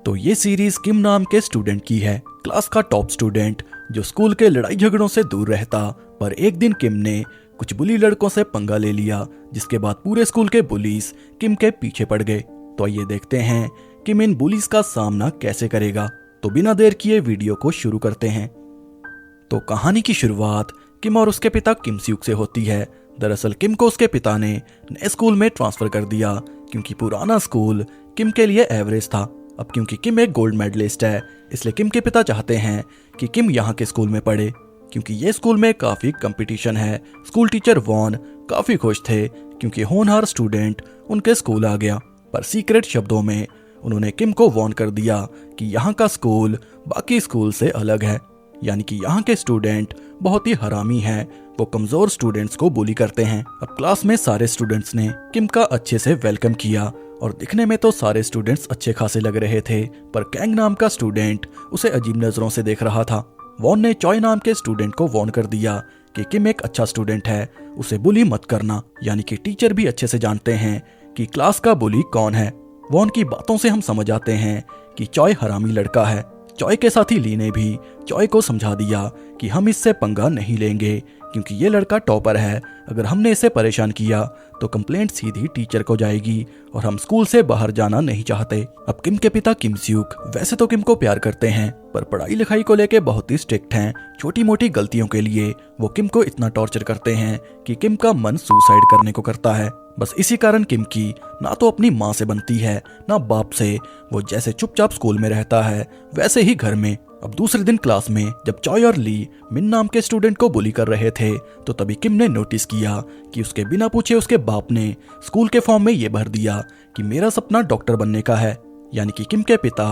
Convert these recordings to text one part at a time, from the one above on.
तो ये सीरीज किम नाम के स्टूडेंट की है, क्लास का टॉप स्टूडेंट जो स्कूल के लड़ाई झगड़ों से दूर रहता। पर एक दिन किम ने कुछ बुली लड़कों से पंगा ले लिया, जिसके बाद पूरे स्कूल के बुलीज किम के पीछे पड़ गए। तो आइए देखते हैं किम इन बुलीज का सामना कैसे करेगा। तो बिना देर किए वीडियो को शुरू करते हैं। तो कहानी की शुरुआत किम और उसके पिता किम स्यूक से होती है। दरअसल किम को उसके पिता ने नए स्कूल में ट्रांसफर कर दिया, क्योंकि पुराना स्कूल किम के लिए एवरेज था। अब क्योंकि किम एक गोल्ड मेडलिस्ट है, इसलिए किम के पिता चाहते हैं कि किम यहाँ के स्कूल में पढ़े, क्योंकि ये स्कूल में काफी कंपटीशन है। स्कूल टीचर वॉन काफी खुश थे, क्योंकि होनहार स्टूडेंट उनके स्कूल आ गया। पर सीक्रेट शब्दों में उन्होंने किम को वॉर्न कर दिया कि यहाँ का स्कूल बाकी स्कूल से अलग है, यानी कि यहाँ के स्टूडेंट बहुत ही हरामी हैं। वो कमजोर स्टूडेंट्स को बुली करते हैं। अब क्लास में सारे स्टूडेंट्स ने किम का अच्छे से वेलकम किया, और दिखने में तो सारे स्टूडेंट्स अच्छे खासे लग रहे थे, पर कैंग नाम का स्टूडेंट उसे अजीब नजरों से देख रहा था। वॉन ने चॉय नाम के स्टूडेंट को वॉर्न कर दिया कि किम एक अच्छा स्टूडेंट है, उसे बुली मत करना, यानी कि टीचर भी अच्छे से जानते हैं कि क्लास का बुली कौन है। वॉन की बातों से हम समझ आते हैं कि चॉय हरामी लड़का है। चॉय के साथी ली ने भी चॉय को समझा दिया कि हम इससे पंगा नहीं लेंगे, क्योंकि ये लड़का टॉपर है। अगर हमने इसे परेशान किया तो कंप्लेंट सीधी टीचर को जाएगी, और हम स्कूल से बाहर जाना नहीं चाहते। अब किम के पिता किम स्यूक वैसे तो किम को प्यार करते हैं, पर पढ़ाई लिखाई को लेके बहुत ही स्ट्रिक्ट हैं। छोटी मोटी गलतियों के लिए वो किम को इतना टॉर्चर करते हैं कि किम का मन सुसाइड करने को करता है। बस इसी कारण किम की ना तो अपनी माँ से बनती है ना बाप से। वो जैसे चुपचाप स्कूल में रहता है, वैसे ही घर में। अब दूसरे दिन क्लास में जब चॉय और ली मिन नाम के स्टूडेंट को बुली कर रहे थे, तो तभी किम ने नोटिस किया कि उसके बिना पूछे उसके बाप ने स्कूल के फॉर्म में ये भर दिया कि मेरा सपना डॉक्टर बनने का है, यानी कि किम के पिता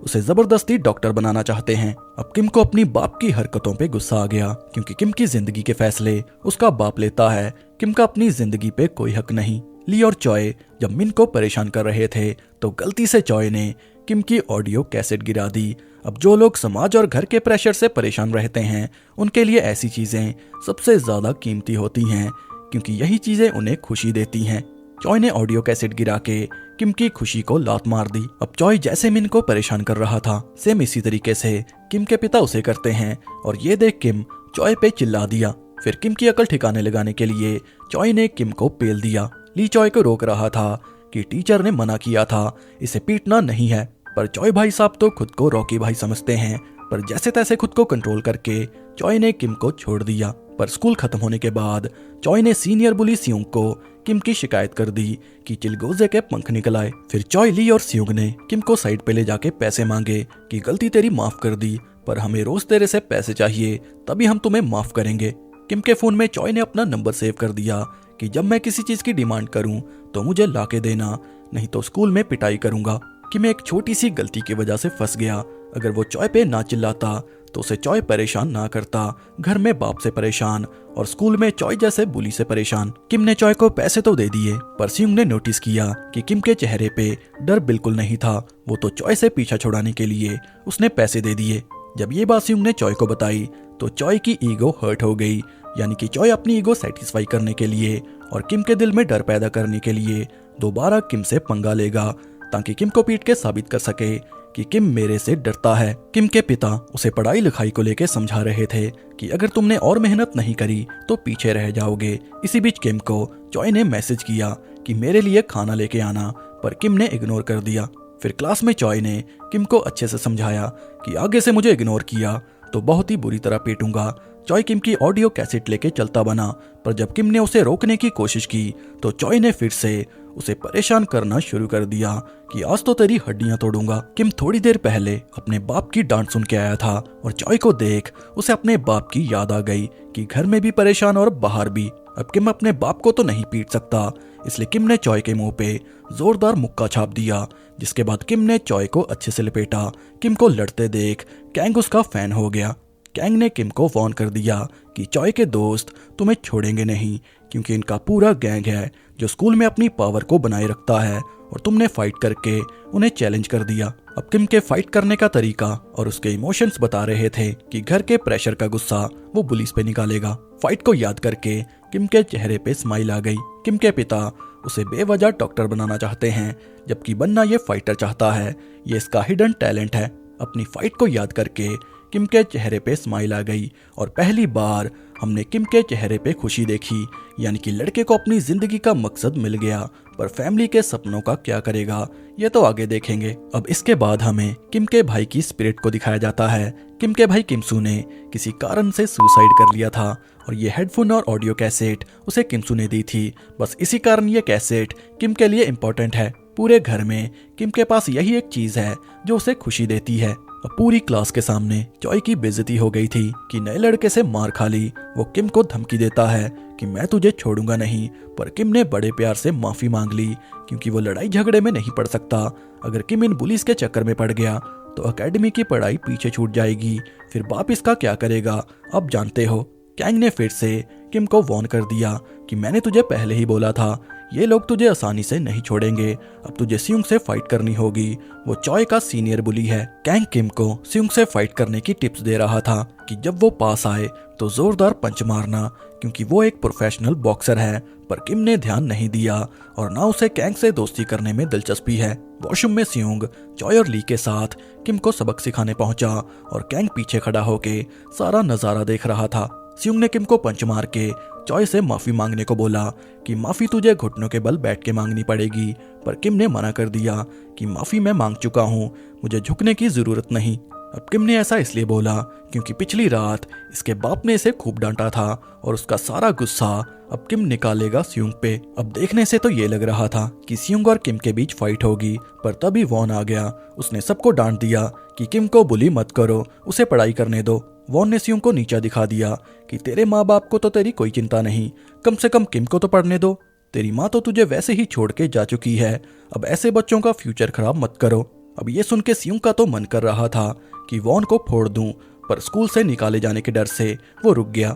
उसे जबरदस्ती डॉक्टर बनाना चाहते हैं। अब किम को अपनी बाप की हरकतों पे गुस्सा आ गया, क्योंकि किम की जिंदगी के फैसले उसका बाप लेता है। किम का अपनी जिंदगी पे कोई हक नहीं। ली और चॉय जब मिन को परेशान कर रहे थे, तो गलती से चॉय ने किम की ऑडियो कैसेट गिरा दी। अब जो लोग समाज और घर के प्रेशर से परेशान रहते हैं, उनके लिए ऐसी चीजें सबसे ज्यादा कीमती होती हैं, क्योंकि यही चीजें उन्हें खुशी देती हैं। चॉय ने ऑडियो कैसेट गिरा के किम की खुशी को लात मार दी। अब चॉय जैसे मिन को परेशान कर रहा था, सेम इसी तरीके से किम के पिता उसे करते हैं, और ये देख किम चॉय पे चिल्ला दिया। फिर किम की अकल ठिकाने लगाने के लिए चॉय ने किम को पेल दिया। ली चॉय को रोक रहा था कि टीचर ने मना किया था, इसे पीटना नहीं है। पर चॉय भाई साहब तो खुद को रॉकी भाई समझते हैं, पर जैसे तैसे खुद को कंट्रोल करके चॉय ने किम को छोड़ दिया। पर स्कूल खत्म होने के बाद चॉय ने सीनियर बुली सियोंग को किम की शिकायत कर दी कि चिलगोजे के पंख निकल आए। फिर चॉय, ली और सियोंग ने किम को साइड पे ले जाके पैसे मांगे कि गलती तेरी माफ कर दी, पर हमें रोज तेरे से पैसे चाहिए, तभी हम तुम्हें माफ करेंगे। किम के फोन में चॉय ने अपना नंबर सेव कर दिया कि जब मैं किसी चीज की डिमांड करूं तो मुझे लाके देना, नहीं तो स्कूल में पिटाई करूंगा। किम एक छोटी सी गलती की वजह से फंस गया। अगर वो चॉय पे ना चिल्लाता तो उसे चॉय परेशान ना करता, घर में बाप से परेशान और स्कूल में चॉय जैसे बुली से परेशान। किम ने चॉय को पैसे तो दे दिए, पर सियोंग ने नोटिस किया कि किम के चेहरे पे डर बिल्कुल नहीं था। वो तो चॉय से पीछा छुड़ाने के लिए उसने पैसे दे दिए। जब ये बात सियोंग ने चॉय को बताई, तो चॉय की ईगो हर्ट हो गई, यानी कि चॉय अपनी ईगो सेटिस्फाई करने के लिए और किम के दिल में डर पैदा करने के लिए दोबारा किम से पंगा लेगा, ताकि किम को पीट के साबित कर सके कि किम मेरे से डरता है। किम के पिता उसे पढ़ाई लिखाई को लेके समझा रहे थे कि अगर तुमने और मेहनत नहीं करी तो पीछे रह जाओगे। इसी बीच किम को चॉय ने मैसेज किया कि मेरे लिए खाना लेके आना, पर किम ने इग्नोर कर दिया। फिर क्लास में चॉय ने किम को अच्छे से समझाया कि आगे से मुझे इग्नोर किया तो बहुत ही बुरी तरह पीटूंगा। चॉय किम की ऑडियो कैसेट लेके चलता बना, पर जब किम ने उसे रोकने की कोशिश की तो चॉय ने फिर से उसे परेशान करना शुरू कर दिया कि आज तो तेरी हड्डियां तोड़ूंगा। किम थोड़ी देर पहले अपने बाप की डांट सुन के आया था, और चॉय को देख उसे अपने बाप की याद आ गई कि घर में भी परेशान और बाहर भी। अब किम अपने बाप को तो नहीं पीट सकता, इसलिए किम ने चॉय के मुंह पे जोरदार मुक्का छाप दिया, जिसके बाद किम ने चॉय को अच्छे से लपेटा। किम को लड़ते देख कैंग उसका फैन हो गया। कैंग ने किम को वॉर्न कर दिया कि चॉय के दोस्त तुम्हें छोड़ेंगे नहीं, क्योंकि इनका पूरा गैंग है जो स्कूल में अपनी पावर को बनाए रखता है, और तुमने फाइट करके उन्हें चैलेंज कर दिया। अब किम के फाइट करने का तरीका और उसके इमोशंस बता रहे थे कि घर के प्रेशर का गुस्सा वो पुलिस पे निकालेगा। फाइट को याद करके किम के चेहरे पे स्माइल आ गई। किम के पिता उसे बेवजह डॉक्टर बनाना चाहते हैं, जबकि बनना ये फाइटर चाहता है। ये इसका हिडन टैलेंट है। अपनी फाइट को याद करके किम के चेहरे पे स्माइल आ गई और पहली बार हमने किम के चेहरे पे खुशी देखी, यानी कि लड़के को अपनी जिंदगी का मकसद मिल गया। पर फैमिली के सपनों का क्या करेगा, ये तो आगे देखेंगे। अब इसके बाद हमें किम के भाई की स्पिरिट को दिखाया जाता है। किम के भाई किमसू ने किसी कारण से सुसाइड कर लिया था और ये हेडफोन और ऑडियो कैसेट उसे किमसू ने दी थी। बस इसी कारण ये कैसेट किम के लिए इम्पोर्टेंट है। पूरे घर में किम के पास यही एक चीज है जो उसे खुशी देती है। अब पूरी क्लास के सामने चॉय की बेइज्जती हो गई थी कि नए लड़के से मार खा ली। वो किम को धमकी देता है कि मैं तुझे छोड़ूंगा नहीं, पर किम ने बड़े प्यार से माफी मांग ली क्योंकि वो लड़ाई झगड़े में नहीं पड़ सकता। अगर किम इन बुलीज के चक्कर में पड़ गया तो एकेडमी की पढ़ाई पीछे छूट जाएगी। फिर बाप इसका क्या करेगा, अब जानते हो। कैंग ने फिर से किम को वार्न कर दिया कि मैंने तुझे पहले ही बोला था, ये लोग तुझे आसानी से नहीं छोड़ेंगे। अब तुझे सियुंग से फाइट करनी होगी। वो चॉय का सीनियर बुली है। कैंग किम को सियुंग से फाइट करने की टिप्स दे रहा था कि जब वो पास आए तो जोरदार पंच मारना, क्योंकि वो एक प्रोफेशनल बॉक्सर है। पर किम ने ध्यान नहीं दिया और ना उसे कैंग से दोस्ती करने में दिलचस्पी है। वॉशरूम में सियुंग चॉय और ली के साथ किम को सबक सिखाने पहुंचा और कैंग पीछे खड़ा होके सारा नजारा देख रहा था। सियुंग ने किम को पंच मार के चॉय से माफी मांगने को बोला कि माफी तुझे घुटनों के बल बैठ के मांगनी पड़ेगी। पर किम ने मना कर दिया कि माफी मैं मांग चुका हूँ, मुझे झुकने की जरूरत नहीं। अब किम ने ऐसा इसलिए बोला क्योंकि पिछली रात इसके बाप ने इसे खूब डांटा था और उसका सारा गुस्सा अब किम निकालेगा सियुंग पे। अब देखने से तो ये लग रहा था कि सियुंग और किम के बीच फाइट होगी, पर तभी वॉन आ गया। उसने सबको डांट दिया कि किम को बुली मत करो, उसे पढ़ाई करने दो। वॉन ने सियुंग को नीचा दिखा दिया कि तेरे माँ बाप को तो तेरी कोई चिंता नहीं, कम से कम किम को तो पढ़ने दो। तेरी माँ तो तुझे वैसे ही छोड़ के जा चुकी है, अब ऐसे बच्चों का फ्यूचर खराब मत करो। अब ये सुन के सियुंग का तो मन कर रहा था कि वॉन को फोड़ दूं, पर स्कूल से निकाले जाने के डर से वो रुक गया।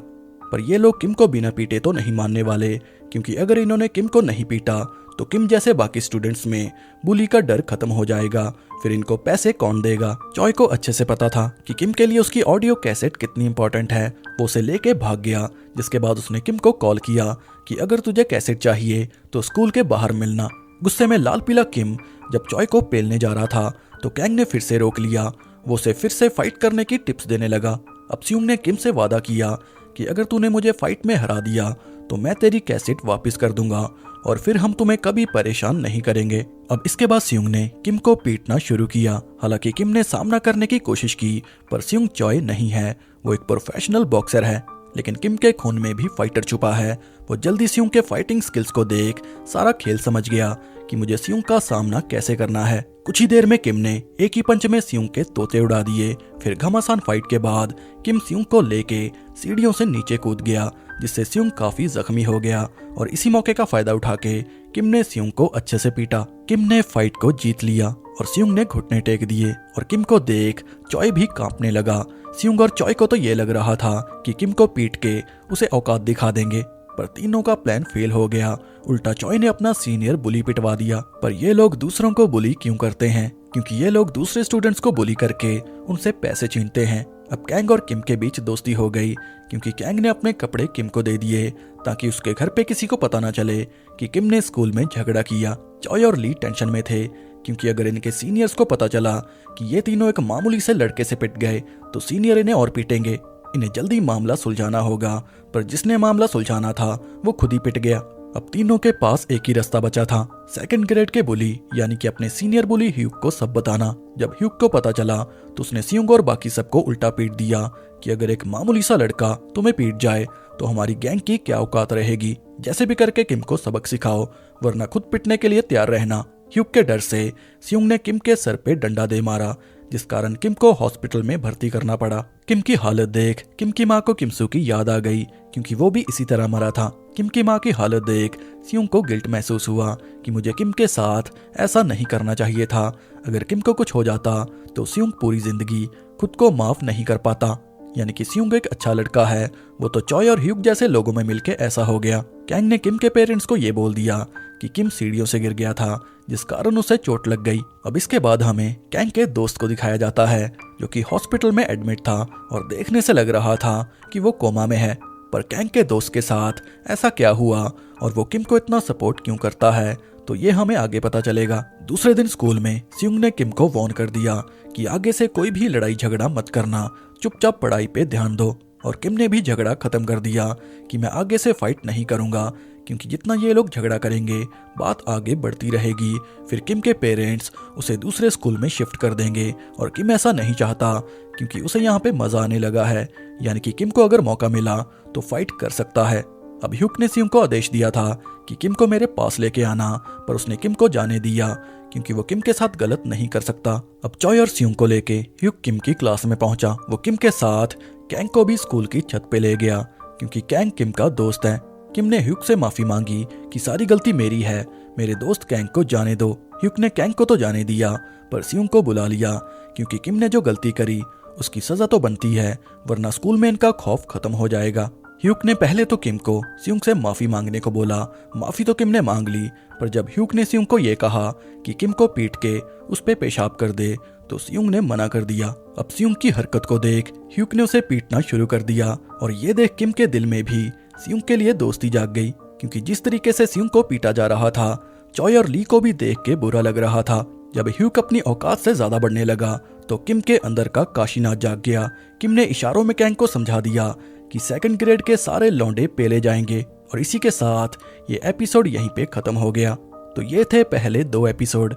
पर ये लोग किम को बिना पीटे तो नहीं मानने वाले, क्योंकि अगर इन्होंने किम को नहीं पीटा तो किम जैसे बाकी स्टूडेंट्स में बुली का डर खत्म हो जाएगा। फिर इनको पैसे कौन देगा। चॉय को अच्छे से पता था कि किम के लिए उसकी ऑडियो कैसेट कितनी इंपॉर्टेंट है। वो उसे लेके भाग गया, जिसके बाद उसने किम को कॉल किया कि अगर तुझे कैसेट चाहिए तो स्कूल के बाहर मिलना। गुस्से में लाल पीला किम जब चॉय को पेलने जा रहा था तो कैंग ने फिर से रोक लिया। वो उसे फिर से फाइट करने की टिप्स देने लगा। अब सियुंग ने किम से वादा किया कि अगर तूने मुझे फाइट में हरा दिया तो मैं तेरी कैसेट वापस कर दूंगा और फिर हम तुम्हें कभी परेशान नहीं करेंगे। अब इसके बाद सियुंग ने किम को पीटना शुरू किया। हालांकि किम ने सामना करने की कोशिश की, पर सियुंग चॉय नहीं है, वो एक प्रोफेशनल बॉक्सर है। लेकिन किम के खून में भी फाइटर छुपा है। वो जल्दी सियुंग के फाइटिंग स्किल्स को देख सारा खेल समझ गया कि मुझे सियुंग का सामना कैसे करना है। कुछ ही देर में किम ने एक ही पंच में सियुंग के तोते उड़ा दिए। फिर घमासान फाइट के बाद किम सियुंग को लेके सीढ़ियों से नीचे कूद गया, जिससे सियुंग काफी जख्मी हो गया। और इसी मौके का फायदा उठा के किम ने सियुंग को अच्छे से पीटा। किम ने फाइट को जीत लिया और सियुंग ने घुटने टेक दिए और किम को देख चॉय भी कांपने लगा। सियुंग और चॉय को तो ये लग रहा था कि किम को पीट के उसे औकात दिखा देंगे, पर तीनों का प्लान फेल हो गया। उल्टा चॉय ने अपना सीनियर बुली पिटवा दिया। पर ये लोग दूसरों को बुली क्यों करते हैं? क्योंकि ये लोग दूसरे स्टूडेंट्स को बुली करके उनसे पैसे छीनते हैं। अब कैंग और किम के बीच दोस्ती हो गई, क्योंकि कैंग ने अपने कपड़े किम को दे दिए ताकि उसके घर पे किसी को पता ना चले कि किम ने स्कूल में झगड़ा किया। चॉय और ली टेंशन में थे, क्योंकि अगर इनके सीनियर्स को पता चला कि ये तीनों एक मामूली से लड़के से पिट गए तो सीनियर इन्हें और पीटेंगे। इन्हें जल्दी मामला सुलझाना होगा, पर जिसने मामला सुलझाना था वो खुद ही पिट गया। अब तीनों के पास एक ही रास्ता बचा था, सेकंड ग्रेड के बुली यानी कि अपने सीनियर बुली ह्यूग को सब बताना। जब ह्यूग को पता चला तो उसने सियुंग और बाकी सबको उल्टा पीट दिया कि अगर एक मामूली सा लड़का तुम्हें पीट जाए तो हमारी गैंग की क्या औकात रहेगी। जैसे भी करके किम को सबक सिखाओ, वरना खुद पिटने के लिए तैयार रहना। ह्यूग के डर से सियुंग ने किम के सर पे डंडा दे मारा, जिस कारण किम को हॉस्पिटल में भर्ती करना पड़ा। किम की हालत देख किम की माँ को किमसू की याद आ गई, क्योंकि वो भी इसी तरह मरा था। किम की माँ की हालत देख सियुंग को गिल्ट महसूस हुआ कि मुझे किम के साथ ऐसा नहीं करना चाहिए था। अगर किम को कुछ हो जाता तो सियुंग पूरी जिंदगी खुद को माफ नहीं कर पाता। यानी कि सियुंग एक अच्छा लड़का है, वो तो चॉय और ह्यूग जैसे लोगों में मिलके ऐसा हो गया। कैंग ने किम के पेरेंट्स को ये बोल दिया कि किम सीढ़ियों से गिर गया था, जिस कारण उसे चोट लग गई। अब इसके बाद हमें कैंग के दोस्त को दिखाया जाता है, जो कि हॉस्पिटल में एडमिट था और देखने से लग रहा था कि वो कोमा में है। पर कैंग के दोस्त के साथ ऐसा क्या हुआ और वो किम को इतना सपोर्ट क्यों करता है, तो ये हमें आगे पता चलेगा। दूसरे दिन स्कूल में सियुंग ने किम को वार्न कर दिया कि आगे से कोई भी लड़ाई झगड़ा मत करना, चुपचाप पढ़ाई पे ध्यान दो। और किम ने भी झगड़ा खत्म कर दिया कि मैं आगे से फाइट नहीं करूंगा, क्योंकि जितना ये लोग झगड़ा करेंगे बात आगे बढ़ती रहेगी। फिर किम के पेरेंट्स उसे दूसरे स्कूल में शिफ्ट कर देंगे और किम ऐसा नहीं चाहता, क्योंकि उसे यहाँ पे मजा आने लगा है। यानी कि किम को अगर मौका मिला तो फाइट कर सकता है। अब ह्यूक ने सियुंग को आदेश दिया था कि किम को मेरे पास लेके आना, पर उसने किम को जाने दिया क्योंकि वो किम के साथ गलत नहीं कर सकता। अब चॉय और सियुंग को लेके ह्यूक किम की क्लास में पहुंचा। वो किम के साथ कैंग को भी स्कूल की छत पे ले गया, क्योंकि कैंग किम का दोस्त है। किम ने ह्यूक से माफी मांगी कि सारी गलती मेरी है, मेरे दोस्त कैंग को जाने दो। ह्यूक ने कैंग को तो जाने दिया, पर सियुंग को बुला लिया, क्योंकि किम ने जो गलती करी उसकी सजा तो बनती है, वरना स्कूल में इनका खौफ खत्म हो जाएगा। ह्यूक ने पहले तो किम को सियुंग से माफी मांगने को बोला। माफी तो किम ने मांग ली, पर जब ह्यूक ने सियुंग को ये कहा कि किम को पीट के उस पे पेशाब कर दे, तो सियुंग ने मना कर दिया। अब सियुंग की हरकत को देख ह्यूक ने उसे पीटना शुरू कर दिया, और ये देख किम के दिल में भी सियुंग के लिए दोस्ती जाग गई, क्योंकि जिस तरीके से सियुंग को पीटा जा रहा था, चॉय और ली को भी देख के बुरा लग रहा था। जब ह्यूक अपनी औकात से ज्यादा बढ़ने लगा तो किम के अंदर का काशीनाथ जाग गया। किम ने इशारों में कैंग को समझा दिया कि सेकंड ग्रेड के सारे लौंडे पेले जाएंगे, और इसी के साथ ये एपिसोड यहीं पे खत्म हो गया। तो ये थे पहले 2 एपिसोड।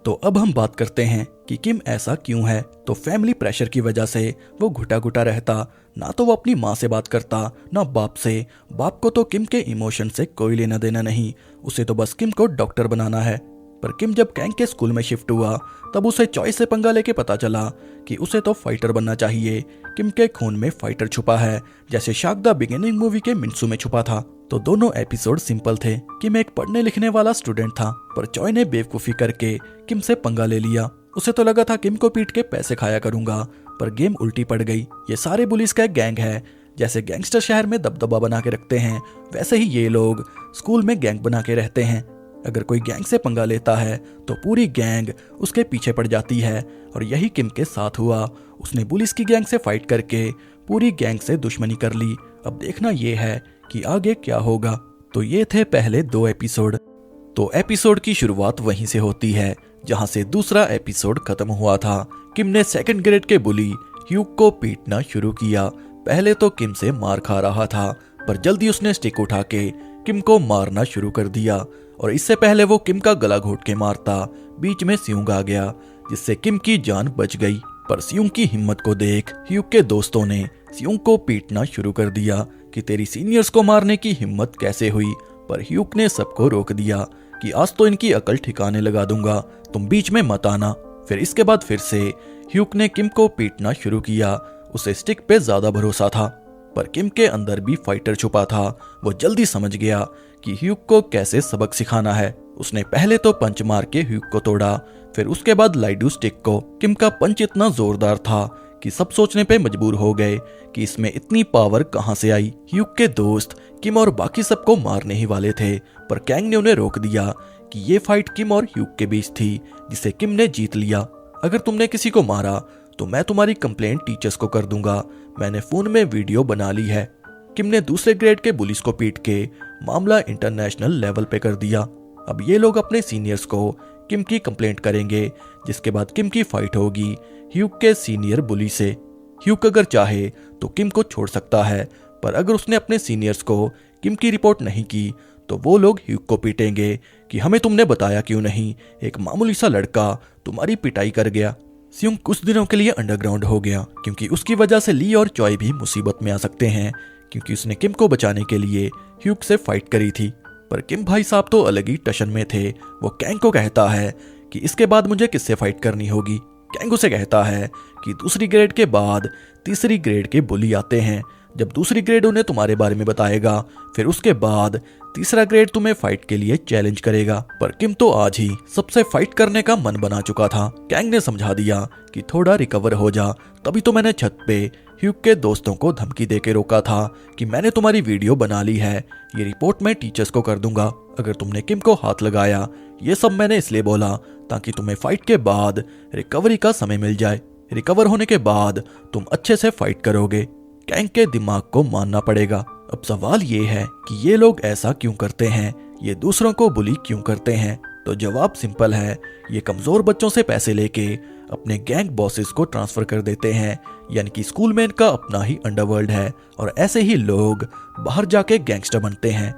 तो अब हम बात करते हैं कि किम ऐसा क्यों है। तो फैमिली प्रेशर की वजह से वो घुटा घुटा रहता, ना तो वो अपनी माँ से बात करता ना बाप से। बाप को तो किम के इमोशन से कोई लेना देना नहीं, उसे तो बस किम को डॉक्टर बनाना है। पर किम जब कैंग के स्कूल में शिफ्ट हुआ तब उसे चॉय से पंगा लेके पता चला कि उसे तो फाइटर बनना चाहिए। किम के खून में फाइटर छुपा है, जैसे शार्क द बिगिनिंग मूवी के मिन्सू में छुपा था। तो दोनों एपिसोड सिंपल थे। किम एक पढ़ने लिखने वाला स्टूडेंट था, पर चॉय ने बेवकूफी करके किम से पंगा ले लिया। उसे तो लगा था किम को पीट के पैसे खाया करूंगा, पर गेम उल्टी पड़ गई। ये सारे पुलिस का एक गैंग है। जैसे गैंगस्टर शहर में दबदबा बना के रखते हैं, वैसे ही ये लोग स्कूल में गैंग बना के रहते हैं। अगर कोई गैंग से पंगा लेता है तो पूरी गैंग उसके पीछे पड़ जाती है, और यही किम के साथ हुआ। उसने पुलिस की गैंग से फाइट करके पूरी गैंग से दुश्मनी कर ली। अब देखना ये है कि आगे क्या होगा। तो ये थे पहले 2 एपिसोड। तो एपिसोड की शुरुआत वहीं से होती है जहां से दूसरा एपिसोड खत्म हुआ था। किम ने सेकंड ग्रेड के बुली ह्यूक को पीटना शुरू किया। पहले तो किम से मार खा रहा था, पर जल्दी उसने स्टिक उठा के किम को मारना शुरू कर दिया, और इससे पहले वो किम का गला घोट के मारता, बीच में सियुंग आ गया, जिससे किम की जान बच गई। पर सियुंग की हिम्मत को देख ह्यूक के दोस्तों ने सियुंग को पीटना शुरू कर दिया कि तेरी सीनियर्स को मारने की हिम्मत कैसे हुई। पर ह्यूक ने सबको रोक दिया कि आज तो इनकी अकल ठिकाने लगा दूंगा, तुम बीच में मत आना। फिर इसके बाद फिर से ह्यूक ने किम को पीटना शुरू किया। उसे स्टिक पे ज्यादा भरोसा था, पर किम के अंदर भी फाइटर छुपा था। वो जल्दी समझ गया कि ह्यूक को कैसे सबक सिखाना है। उसने पहले तो पंच मार के ह्यूक को तोड़ा, फिर उसके बाद लाइडू स्टिक को। किम का पंच इतना जोरदार था कि सब सोचने पे मजबूर हो गए कि इसमें इतनी पावर कहां से आई। ह्यूक के दोस्त किम और बाकी सबको मारने ही वाले थे, पर कैंग ने उन्हें रोक दिया कि ये फाइट किम और ह्यूक के बीच थी, जिसे किम ने जीत लिया। अगर तुमने किसी को मारा तो मैं तुम्हारी कंप्लेंट टीचर्स को कर दूंगा, मैंने फोन में वीडियो बना ली है। किम ने दूसरे ग्रेड के पुलिस को पीट के मामला इंटरनेशनल लेवल पे कर दिया। अब ये लोग अपने सीनियर्स को किम की कंप्लेंट करेंगे, जिसके बाद किम की फाइट होगी ह्यूक के सीनियर बुली से। ह्यूक अगर चाहे तो किम को छोड़ सकता है, पर अगर उसने अपने सीनियर्स को किम की रिपोर्ट नहीं की तो वो लोग ह्यूक को पीटेंगे कि हमें तुमने बताया क्यों नहीं, एक मामूली सा लड़का तुम्हारी पिटाई कर गया। सियुंग कुछ दिनों के लिए अंडरग्राउंड हो गया, क्योंकि उसकी वजह से ली और चॉय भी मुसीबत में आ सकते हैं, क्योंकि उसने किम को बचाने के लिए ह्यूक से फाइट करी थी। पर किम भाई साहब तो अलग ही टशन में थे। वो कैंग को कहता है कि इसके बाद मुझे किससे फाइट करनी होगी। कैंग उसे कहता है कि दूसरी ग्रेड के बाद तीसरी ग्रेड के बुली आते हैं, जब दूसरी ग्रेड उन्हें तुम्हारे बारे में बताएगा, फिर उसके बाद तीसरा ग्रेड तुम्हें फाइट के लिए चैलेंज करेगा। पर किम तो आज ही सबसे फाइट करने का मन बना चुका था। कैंग ने समझा दिया कि थोड़ा रिकवर हो जा, तभी तो मैंने छत पे ह्यूक के दोस्तों को धमकी देके रोका था कि मैंने तुम्हारी वीडियो बना ली है, ये रिपोर्ट मैं टीचर्स को कर दूंगा अगर तुमने किम को हाथ लगाया। ये सब मैंने इसलिए बोला ताकि तुम्हें फाइट के बाद रिकवरी का समय मिल जाए, रिकवर होने के बाद तुम अच्छे से फाइट करोगे। कैंग के दिमाग को मानना पड़ेगा। अब सवाल ये है कि ये लोग ऐसा क्यों करते हैं, ये दूसरों को बुली क्यों करते हैं? तो जवाब सिंपल है, ये कमजोर बच्चों से पैसे लेके अपने गैंग बॉसेस को ट्रांसफर कर देते हैं, यानी कि स्कूल में इनका अपना ही अंडरवर्ल्ड है और ऐसे ही लोग बाहर जाके गैंगस्टर बनते हैं।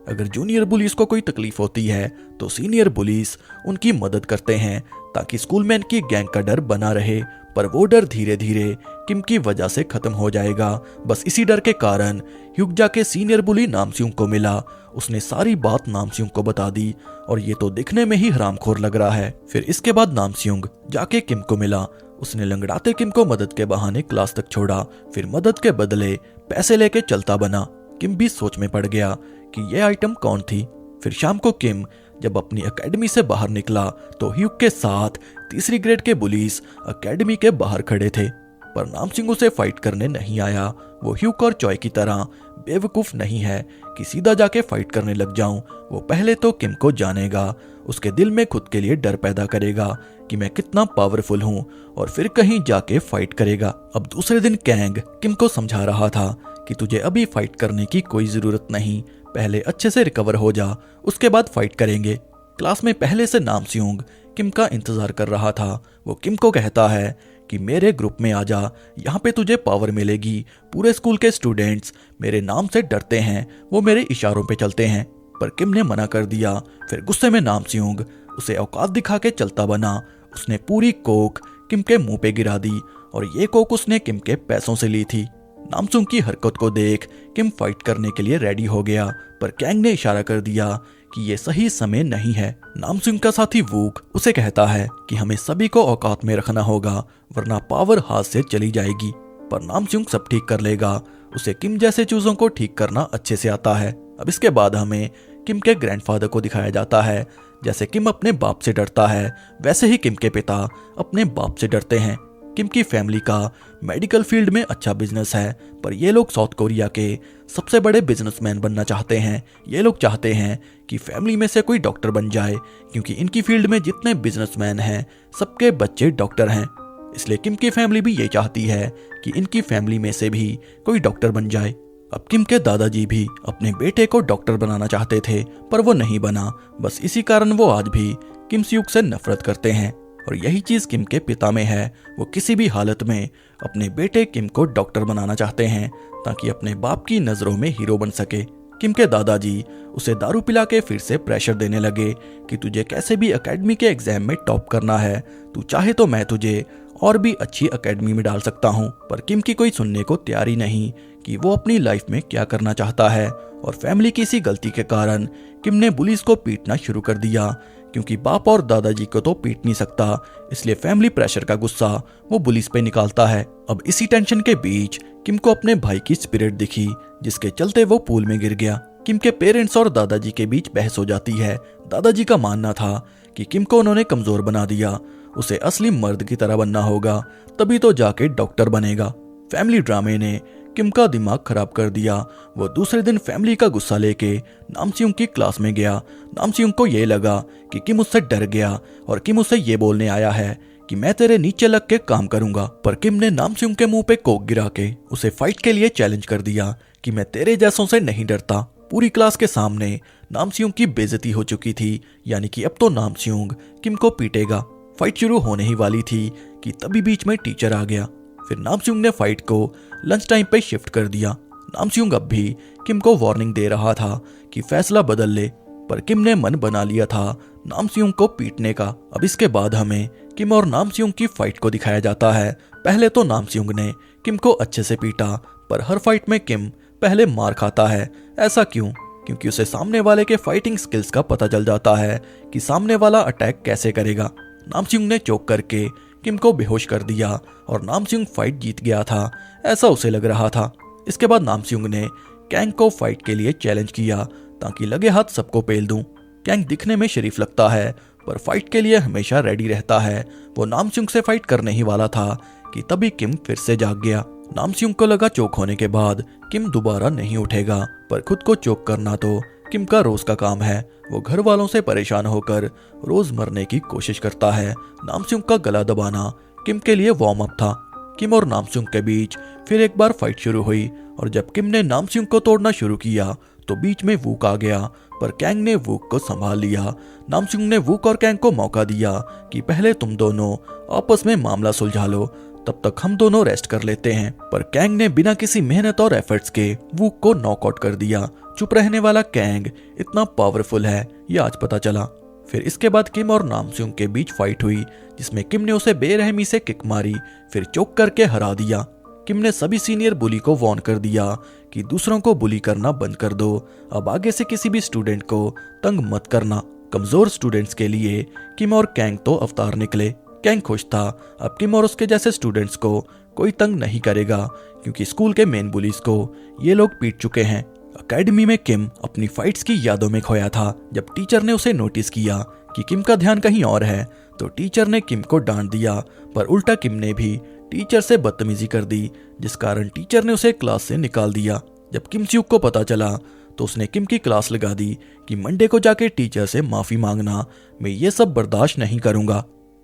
अगर जूनियर बुलीज को कोई तकलीफ होती है तो सीनियर बुलीज उनकी मदद करते हैं ताकि स्कूल में इनकी गैंग का डर बना रहे, पर वो डर धीरे धीरे किम की वजह से खत्म हो जाएगा। बस इसी डर के कारण ह्यूग जाके सीनियर बुली नामस्यूंग को मिला, उसने सारी बात नामस्यूंग को बता दी और ये तो दिखने में ही हरामखोर लग रहा है। फिर इसके बाद नामस्यूंग जाके किम को मिला, उसने लंगड़ाते किम को मदद के बहाने क्लास तक छोड़ा, फिर मदद के बदले पैसे लेके चलता बना। किम भी सोच में पड़ गया कि ये आइटम कौन थी। फिर शाम को किम जब अपनी एकेडमी से बाहर निकला तो ह्यूग के साथ तीसरी ग्रेड के बुलीज एकेडमी के बाहर खड़े थे, पर नामस्यूंग उसे फाइट करने नहीं आया। वो ह्यूग और चॉय की तरह बेवकूफ नहीं है कि सीधा जाके फाइट करने लग जाऊं। वो पहले तो किम को जानेगा, उसके दिल में खुद के लिए डर पैदा करेगा कि मैं कितना पावरफुल हूं और फिर कहीं जाके फाइट करेगा। अब दूसरे दिन कैंग किम को समझा रहा था कि तुझे अभी फाइट करने की कोई जरूरत नहीं, पहले अच्छे से रिकवर हो जा, उसके बाद फाइट करेंगे। क्लास में पहले से नामस्यूंग किम का इंतजार कर रहा था। वो किम को कहता है कि मेरे ग्रुप में आ जा, यहाँ पे तुझे पावर मिलेगी। पूरे स्कूल के स्टूडेंट्स मेरे नाम से डरते हैं, वो मेरे इशारों पे चलते हैं, पर किम ने मना कर दिया। फिर गुस्से में नामस्यूंग उसे औकात दिखा के चलता बना। उसने पूरी कोक किम के मुंह पे गिरा दी और ये कोक उसने किम के पैसों से ली थी। नामस्यूंग की हरकत को देख किम फाइट करने के लिए रेडी हो गया, पर कैंग ने इशारा कर दिया कि ये सही समय नहीं है। नामस्यूंग का साथी वूक उसे कहता है कि हमें सभी को औकात में रखना होगा वरना पावर हाथ से चली जाएगी, पर नामस्यूंग सब ठीक कर लेगा, उसे किम जैसे चूजों को ठीक करना अच्छे से आता है। अब इसके बाद हमें किम के ग्रैंडफादर को दिखाया जाता है। जैसे किम अपने बाप से डरता है वैसे ही किम के पिता अपने बाप से डरते हैं। किम की फैमिली का मेडिकल फील्ड में अच्छा बिजनेस है, पर ये लोग साउथ कोरिया के सबसे बड़े बिजनेसमैन बनना चाहते हैं। ये लोग चाहते हैं कि फैमिली में से कोई डॉक्टर बन जाए, क्योंकि इनकी फील्ड में जितने बिजनेसमैन हैं सबके बच्चे डॉक्टर हैं। इसलिए किम की फैमिली भी ये चाहती है कि इनकी फैमिली में से भी कोई डॉक्टर बन जाए। अब किम के दादाजी भी अपने बेटे को डॉक्टर बनाना चाहते थे, पर वो नहीं बना। बस इसी कारण वो आज भी किम स्यूक से नफरत करते हैं और यही चीज किम के पिता में है। वो किसी भी हालत में अपने बेटे किम को डॉक्टर बनाना चाहते हैं ताकि अपने बाप की नजरों में हीरो बन सके। किम के दादाजी उसे दारू पिला के फिर से प्रेशर देने लगे कि तुझे कैसे भी एकेडमी के एग्जाम में टॉप करना है, तू चाहे तो मैं तुझे और भी अच्छी एकेडमी में डाल सकता हूँ। पर किम की कोई सुनने को तैयारी नहीं कि वो अपनी लाइफ में क्या करना चाहता है, और फैमिली की इसी गलती के कारण किम ने बुलीज को पीटना शुरू कर दिया, क्योंकि बाप और दादाजी को तो पीट नहीं सकता, इसलिए फैमिली प्रेशर का गुस्सा वो बुलीज पे निकालता है। अब इसी टेंशन के बीच किम को अपने भाई की स्पिरिट दिखी, जिसके चलते वो पूल में गिर गया। किम के पेरेंट्स और दादाजी के बीच बहस हो जाती है। दादाजी का मानना था कि किम को उन्होंने कमजोर बना दिया, उसे असली मर्द की तरह बनना होगा, तभी तो जाके डॉक्टर बनेगा। फैमिली ड्रामे ने किम का दिमाग खराब कर दिया। वो दूसरे दिन फैमिली का गुस्सा लेके नामस्यूंग की क्लास में गया। नामस्यूंग को ये लगा कि किम उससे डर गया और किम उसे ये बोलने आया है कि मैं तेरे नीचे लग के काम करूंगा, पर किम ने नामस्यूंग के मुंह पे कोक गिरा के उसे फाइट के लिए चैलेंज कर दिया कि मैं तेरे जैसों से नहीं डरता। पूरी क्लास के सामने नामस्यूंग की बेइज्जती हो चुकी थी, यानी कि अब तो नामस्यूंग किम को पीटेगा। फाइट शुरू होने ही वाली थी कि तभी बीच में टीचर आ गया। फिर नामस्यूंग ने फाइट को लंच टाइम पे शिफ्ट कर दिया। नामस्यूंग अब भी किम को वार्निंग दे रहा था कि फैसला बदल ले, पर किम ने मन बना लिया था नामस्यूंग को पीटने का। अब इसके बाद हमें किम और नामस्यूंग की फाइट को दिखाया जाता है। पहले तो नामस्यूंग ने किम को अच्छे से पीटा, पर हर फाइट में किम पहले मार खाता है। ऐसा क्यों? क्योंकि उसे सामने वाले के फाइटिंग स्किल्स का पता चल जाता है कि सामने वाला अटैक कैसे करेगा। नामस्यूंग ने चोक करके किम को बेहोश कर दिया और नामस्यूंग फाइट जीत गया था, ऐसा उसे लग रहा था। इसके बाद नामस्यूंग ने कैंग को फाइट के लिए चैलेंज किया ताकि लगे हाथ सबको पेल दूं। कैंग दिखने में शरीफ लगता है, पर फाइट के लिए हमेशा रेडी रहता है। वो नामस्यूंग से फाइट करने ही वाला था कि तभी किम फिर से जाग गया। नामस्यूंग को लगा चोक होने के बाद किम दोबारा नहीं उठेगा, पर खुद को चोक करना तो किम का रोज का काम है। वो घर वालों से परेशान होकर रोज मरने की कोशिश करता है। नामस्यूंग का गला दबाना किम के लिए वार्म अप था। किम और नामस्यूंग के बीच फिर एक बार फाइट शुरू हुई और जब किम ने नामस्यूंग को तोड़ना शुरू किया तो बीच में वूक आ गया, पर कैंग ने वूक को संभाल लिया। नामस्यूंग ने वूक और कैंग को मौका दिया कि पहले तुम दोनों आपस में मामला सुलझा लो, तब तक हम दोनों रेस्ट कर लेते हैं। पर कैंग ने बिना किसी मेहनत और एफर्ट्स के वूक को नॉकआउट कर दिया। चुप रहने वाला कैंग इतना पावरफुल है ये आज पता चला। फिर इसके बाद किम और नामस्यूंग के बीच फाइट हुई, जिसमें किम ने उसे बेरहमी से किक मारी, फिर चोक करके हरा दिया। किम ने सभी सीनियर बुली को वार्न कर दिया कि दूसरों को बुली करना बंद कर दो, अब आगे से किसी भी स्टूडेंट को तंग मत करना। कमजोर स्टूडेंट्स के लिए किम और कैंग तो अवतार निकले। कैंग खुश था, अब किम और उसके जैसे स्टूडेंट्स को कोई तंग नहीं करेगा, क्योंकि स्कूल के मेन बुलीज को ये लोग पीट चुके हैं। अकेडमी में किम अपनी फाइट्स की यादों में खोया था। जब टीचर ने उसे नोटिस किया कि किम का ध्यान कहीं और है, तो टीचर ने किम को डांट दिया, पर उल्टा किम ने भी टीचर से बदतमीजी कर दी, जिस कारण टीचर ने उसे क्लास से निकाल दिया। जब किम स्यूक को पता चला तो उसने किम की क्लास लगा दी कि मंडे को जाके टीचर से माफी मांगना, मैं ये सब बर्दाश्त नहीं करूंगा।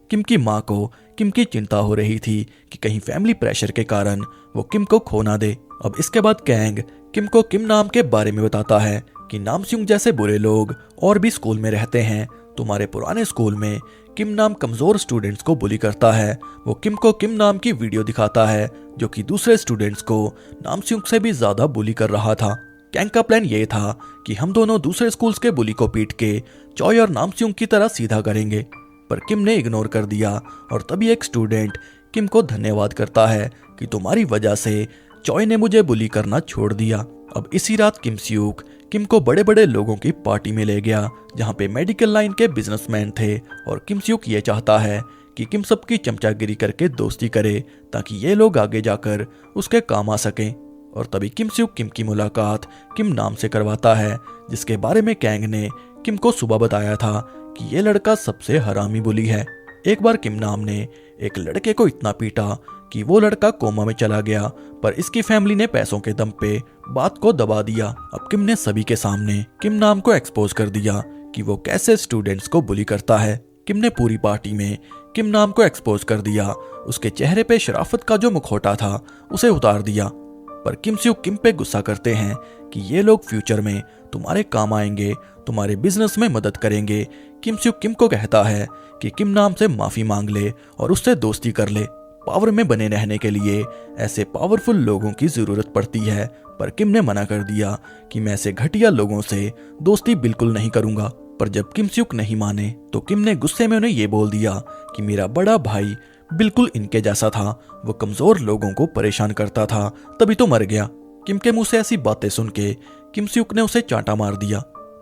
किम की माँ को किम की चिंता हो रही थी कि कहीं फैमिली प्रेशर के कारण वो किम को खो ना दे। अब इसके बाद कैंग किम को किम नाम के बारे में बताता है कि नामस्यूंग जैसे बुरे लोग और भी स्कूल में रहते हैं। तुम्हारे पुराने स्कूल में किम नाम कमजोर स्टूडेंट्स को बुली करता है। वो किम को किम नाम की वीडियो दिखाता है, जो कि दूसरे स्टूडेंट्स को नामस्यूंग से भी ज्यादा बुली कर रहा था। कैंग का प्लान ये था कि हम दोनों दूसरे स्कूल्स के बुली को पीट के चॉय और नामस्यूंग की तरह सीधा करेंगे, पर किम ने इग्नोर कर दिया। और तभी एक स्टूडेंट किम को धन्यवाद करता है कि तुम्हारी वजह से चॉय ने मुझे बुली करना छोड़ दिया। अब इसी रात किम स्यूक किम को बड़े बड़े लोगों की पार्टी में ले गया, जहां पे मेडिकल लाइन के बिजनेसमैन थे, और किम स्यूक ये चाहता है कि किम सबकी चमचागिरी करके दोस्ती करे, ताकि ये लोग आगे जाकर उसके काम आ सकें। और तभी किम स्यूक किम की मुलाकात किम नाम से करवाता है, जिसके बारे में कैंग ने किम को सुबह बताया था कि ये लड़का सबसे हरामी बुली है। एक बार किम नाम ने एक लड़के को इतना पीटा कि वो लड़का कोमा में चला गया, पर इसकी फैमिली ने पैसों के दम पे बात को दबा दिया। अब किम ने सभी के सामने किम नाम को एक्सपोज कर दिया कि वो कैसे स्टूडेंट्स को बुली करता है। किम ने पूरी पार्टी में किम नाम को एक्सपोज कर दिया। उसके चेहरे पे शराफत का जो मुखौटा था उसे उतार दिया। पर किम स्यूक किम पे गुस्सा करते हैं कि ये लोग फ्यूचर में तुम्हारे काम आएंगे, तुम्हारे बिजनेस में मदद करेंगे। किम स्यूक किम को कहता है कि किम नाम से माफी मांग ले और उससे दोस्ती कर ले। पावर में बने रहने के लिए ऐसे पावरफुल लोगों की जरूरत पड़ती है, पर किम ने मना कर दिया कि मैं ऐसे घटिया लोगों से दोस्ती बिल्कुल नहीं करूंगा। पर जब किम स्यूक नहीं माने तो किम ने गुस्से में उन्हें ये बोल दिया कि मेरा बड़ा भाई बिल्कुल इनके जैसा था, वो कमजोर लोगों को परेशान करता था, तभी तो मर गया। किम के मुंह से ऐसी बातें सुन के किम स्यूक ने उसे चांटा मार दिया।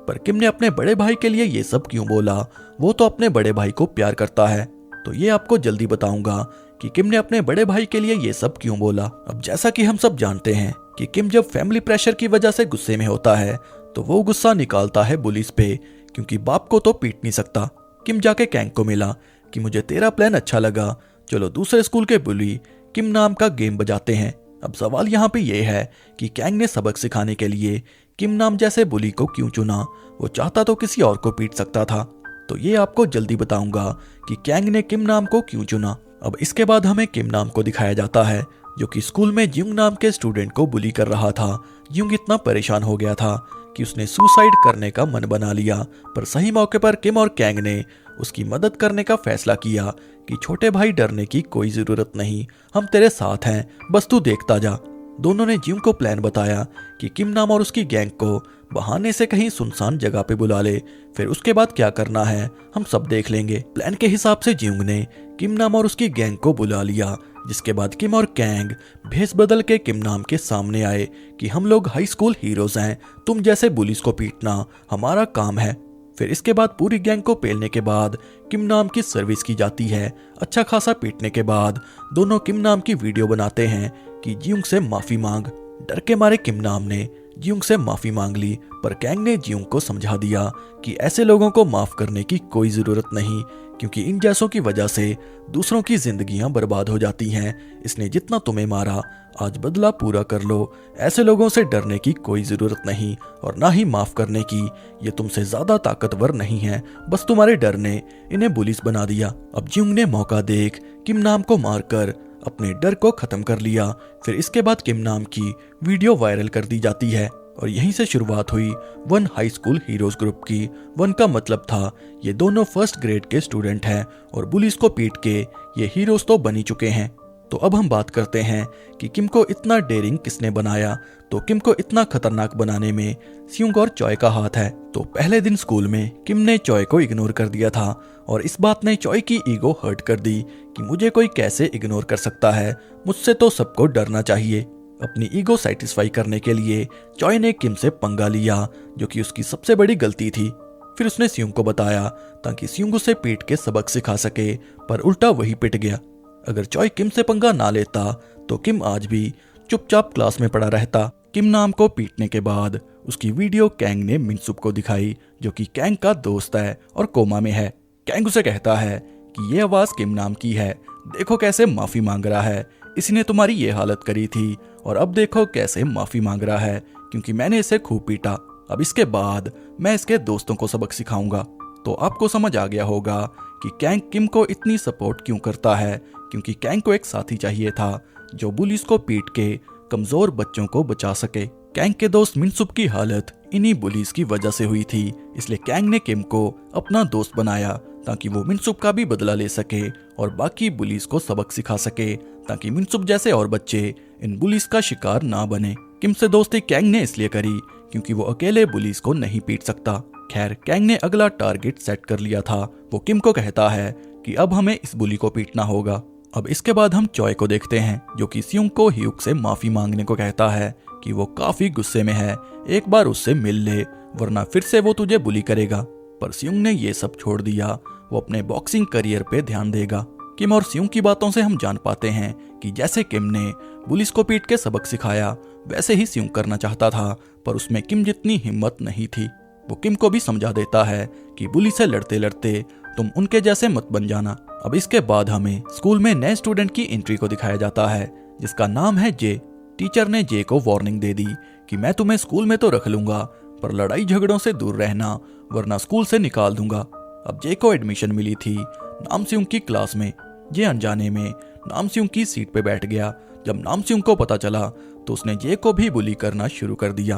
पर किम ने अपने बड़े भाई के लिए ये सब क्यों बोला? वो तो अपने बड़े भाई को प्यार करता है। तो ये आपको जल्दी बताऊंगा कि किम ने अपने बड़े भाई के लिए ये सब क्यों बोला। अब जैसा कि हम सब जानते हैं कि किम जब फैमिली प्रेशर की वजह से गुस्से में होता है तो वो गुस्सा निकालता है बुलीज पे, क्योंकि बाप को तो पीट नहीं सकता। किम जाके कैंग को मिला कि मुझे तेरा प्लान अच्छा लगा, चलो दूसरे स्कूल के बुली किम नाम का गेम बजाते हैं। अब सवाल यहाँ पे ये है कि कैंग ने सबक सिखाने के लिए किम नाम जैसे बुली को क्यों चुना? वो चाहता तो किसी और को पीट सकता था। तो ये आपको जल्दी बताऊंगा कि कैंग ने किम नाम को क्यों चुना। अब इसके बाद हमें किम नाम को दिखाया जाता है, जो कि स्कूल में जिंग नाम के स्टूडेंट को बुली कर रहा था। जिंग इतना परेशान हो गया था कि उसने सुसाइड करने का मन बना लिया, पर सही मौके पर किम और कैंग ने उसकी मदद करने का फैसला किया कि छोटे भाई डरने की कोई जरूरत नहीं, हम तेरे साथ हैं, बस तू देखता जा। दोनों ने जिंग को प्लान बताया कि किम नाम और उसकी गैंग को बहाने से कहीं सुनसान जगह पे बुला ले, फिर उसके बाद क्या करना है हम सब देख लेंगे। प्लान के हिसाब से जिंग ने किम नाम और उसकी गैंग को बुला लिया, जिसके बाद किम और कैंग भेस बदल के किम नाम के सामने आए कि हम लोग हाई स्कूल हीरोज हैं, तुम जैसे बुलिस को पीटना हमारा काम है। फिर इसके बाद पूरी गैंग को पेलने के बाद किम नाम की सर्विस की जाती है। अच्छा खासा पीटने के बाद दोनों किम नाम की वीडियो बनाते हैं कि जियोंग से माफी मांग। डर के मारे किम नाम ने जियोंग से माफी मांग ली, पर कैंग ने जियोंग को समझा दिया कि ऐसे लोगों को माफ करने की कोई जरूरत नहीं, क्योंकि इन जैसों की वजह से दूसरों की जिंदगियां बर्बाद हो जाती हैं। इसने जितना तुम्हें मारा आज बदला पूरा कर लो। ऐसे लोगों से डरने की कोई जरूरत नहीं और ना ही माफ करने की। ये तुमसे ज्यादा ताकतवर नहीं है, बस तुम्हारे डर ने इन्हें बुलिस बना दिया। अब जियोंग ने मौका देख किम नाम को मारकर अपने डर को खत्म कर लिया। फिर इसके बाद किम नाम की वीडियो वायरल कर दी जाती है और यहीं से शुरुआत हुई one high school heroes group की। वन का मतलब था ये दोनों फर्स्ट ग्रेड के स्टूडेंट हैं और बुलिस को पीट के ये हीरोज तो बन ही चुके हैं। तो अब हम बात करते हैं कि किम को इतना डेयरिंग किसने बनाया। तो किम को इतना खतरनाक बनाने में स्यूंग और चॉय का हाथ है। तो पहले दिन स्कूल में किम ने चॉय को इग्नोर कर दिया था और इस बात ने चॉय की ईगो हर्ट कर दी कि मुझे कोई कैसे इग्नोर कर सकता है, मुझसे तो सबको डरना चाहिए। अपनी ईगो सेटिस्फाई करने के लिए चॉय ने किम से पंगा लिया, जो कि उसकी सबसे बड़ी गलती थी। फिर उसने स्यूंग को बताया ताकि स्यूंग उसे पीट के सबक सिखा सके, पर उल्टा वही पिट गया। अगर चॉय किम से पंगा ना लेता तो किम आज भी चुपचाप क्लास में पड़ा रहता। किम नाम को पीटने के बाद उसकी वीडियो कैंग ने मिनसुप को दिखाई, जो कि कैंग का दोस्त है और कोमा में है। कैंग उसे कहता है कि ये आवाज किम नाम की है, देखो कैसे माफी मांग रहा है, इसने तुम्हारी ये हालत करी थी और अब देखो कैसे माफी मांग रहा है क्योंकि मैंने इसे खूब पीटा। अब इसके बाद मैं इसके दोस्तों को सबक सिखाऊंगा। तो आपको समझ आ गया होगा कि कैंग किम को इतनी सपोर्ट क्यों करता है, क्योंकि कैंग को एक साथी चाहिए था जो बुलिस को पीट के कमजोर बच्चों को बचा सके। कैंग के दोस्त मिनसुप की हालत इन्हीं बुलिस की वजह से हुई थी, इसलिए कैंग ने किम को अपना दोस्त बनाया ताकि वो मिनसुप का भी बदला ले सके और बाकी बुलिस को सबक सिखा सके, ताकि मिनसुप जैसे और बच्चे इन बुलिस का शिकार ना बने। किम से दोस्ती कैंग ने इसलिए करी क्योंकि वो अकेले बुलिस को नहीं पीट सकता। खैर, कैंग ने अगला टारगेट सेट कर लिया था। वो किम को कहता है कि अब हमें इस बुली को पीटना होगा। अब इसके बाद हम चॉय को देखते हैं, जो कि स्यूंग को ह्यूक से माफी मांगने को कहता है कि वो काफी गुस्से में है, एक बार उससे मिल ले वरना फिर से वो तुझे बुली करेगा। पर स्यूंग ने ये सब छोड़ दिया, वो अपने बॉक्सिंग करियर पे ध्यान देगा। किम और स्यूंग की बातों से हम जान पाते हैं कि जैसे किम ने बुलिस को पीट के सबक सिखाया, वैसे ही स्यूंग करना चाहता था, पर उसमें किम जितनी हिम्मत नहीं थी। वो किम को भी समझा देता है कि बुली से लड़ते लड़ते तुम उनके जैसे मत बन जाना। अब इसके बाद हमें स्कूल में नए स्टूडेंट की एंट्री को दिखाया जाता है, जिसका नाम है जे। टीचर ने जे को वार्निंग दे दी कि मैं तुम्हें स्कूल में तो रख लूंगा, पर लड़ाई झगड़ों से दूर रहना वरना स्कूल से निकाल दूंगा। अब जे को एडमिशन मिली थी नामस्यूंग की क्लास में। जे अनजाने में नामस्यूंग की सीट पे बैठ गया। जब नामस्यूंग को पता चला तो उसने जे को भी बुली करना शुरू कर दिया,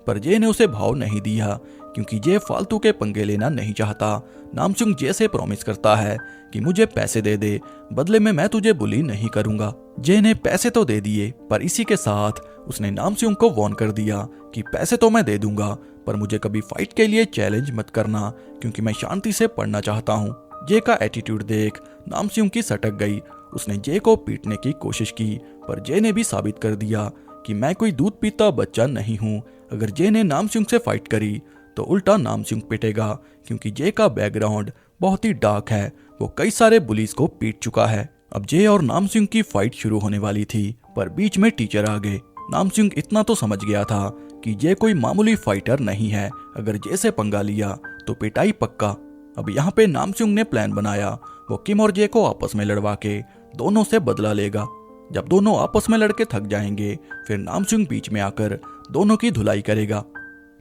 पर जे ने उसे भाव नहीं दिया क्योंकि जे फालतू के पंगे लेना नहीं चाहता। नामस्यूंग जे से प्रॉमिस करता है कि मुझे पैसे दे दे, बदले में मैं तुझे बुली नहीं करूंगा। जे ने पैसे तो दे दिए, पर इसी के साथ उसने नामस्यूंग को वार्न कर दिया कि पैसे तो मैं दे दूंगा, पर मुझे कभी फाइट के लिए चैलेंज मत करना क्योंकि मैं शांति से पढ़ना चाहता हूँ। जे का एटीट्यूड देख नामस्यूंग की सटक गई। उसने जे को पीटने की कोशिश की, पर जे ने भी साबित कर दिया कि मैं कोई दूध पीता बच्चा नहीं हूँ। अगर जे ने नामस्यूंग से फाइट करी तो उल्टा नामस्यूंग पिटेगा, क्योंकि जे का बैकग्राउंड बहुत ही डार्क है, वो कई सारे बुलीज को पीट चुका है। अब जे और नामस्यूंग की फाइट शुरू होने वाली थी, पर बीच में टीचर आ गए। नामस्यूंग इतना तो समझ गया था कि जे कोई मामूली फाइटर नहीं है, अगर जे से पंगा लिया तो पिटाई पक्का। अब यहाँ पे नामस्यूंग ने प्लान बनाया, वो किम और जे को आपस में लड़वा के दोनों से बदला लेगा। जब दोनों आपस में लड़के थक जाएंगे, फिर नामस्यूंग बीच में आकर दोनों की धुलाई करेगा।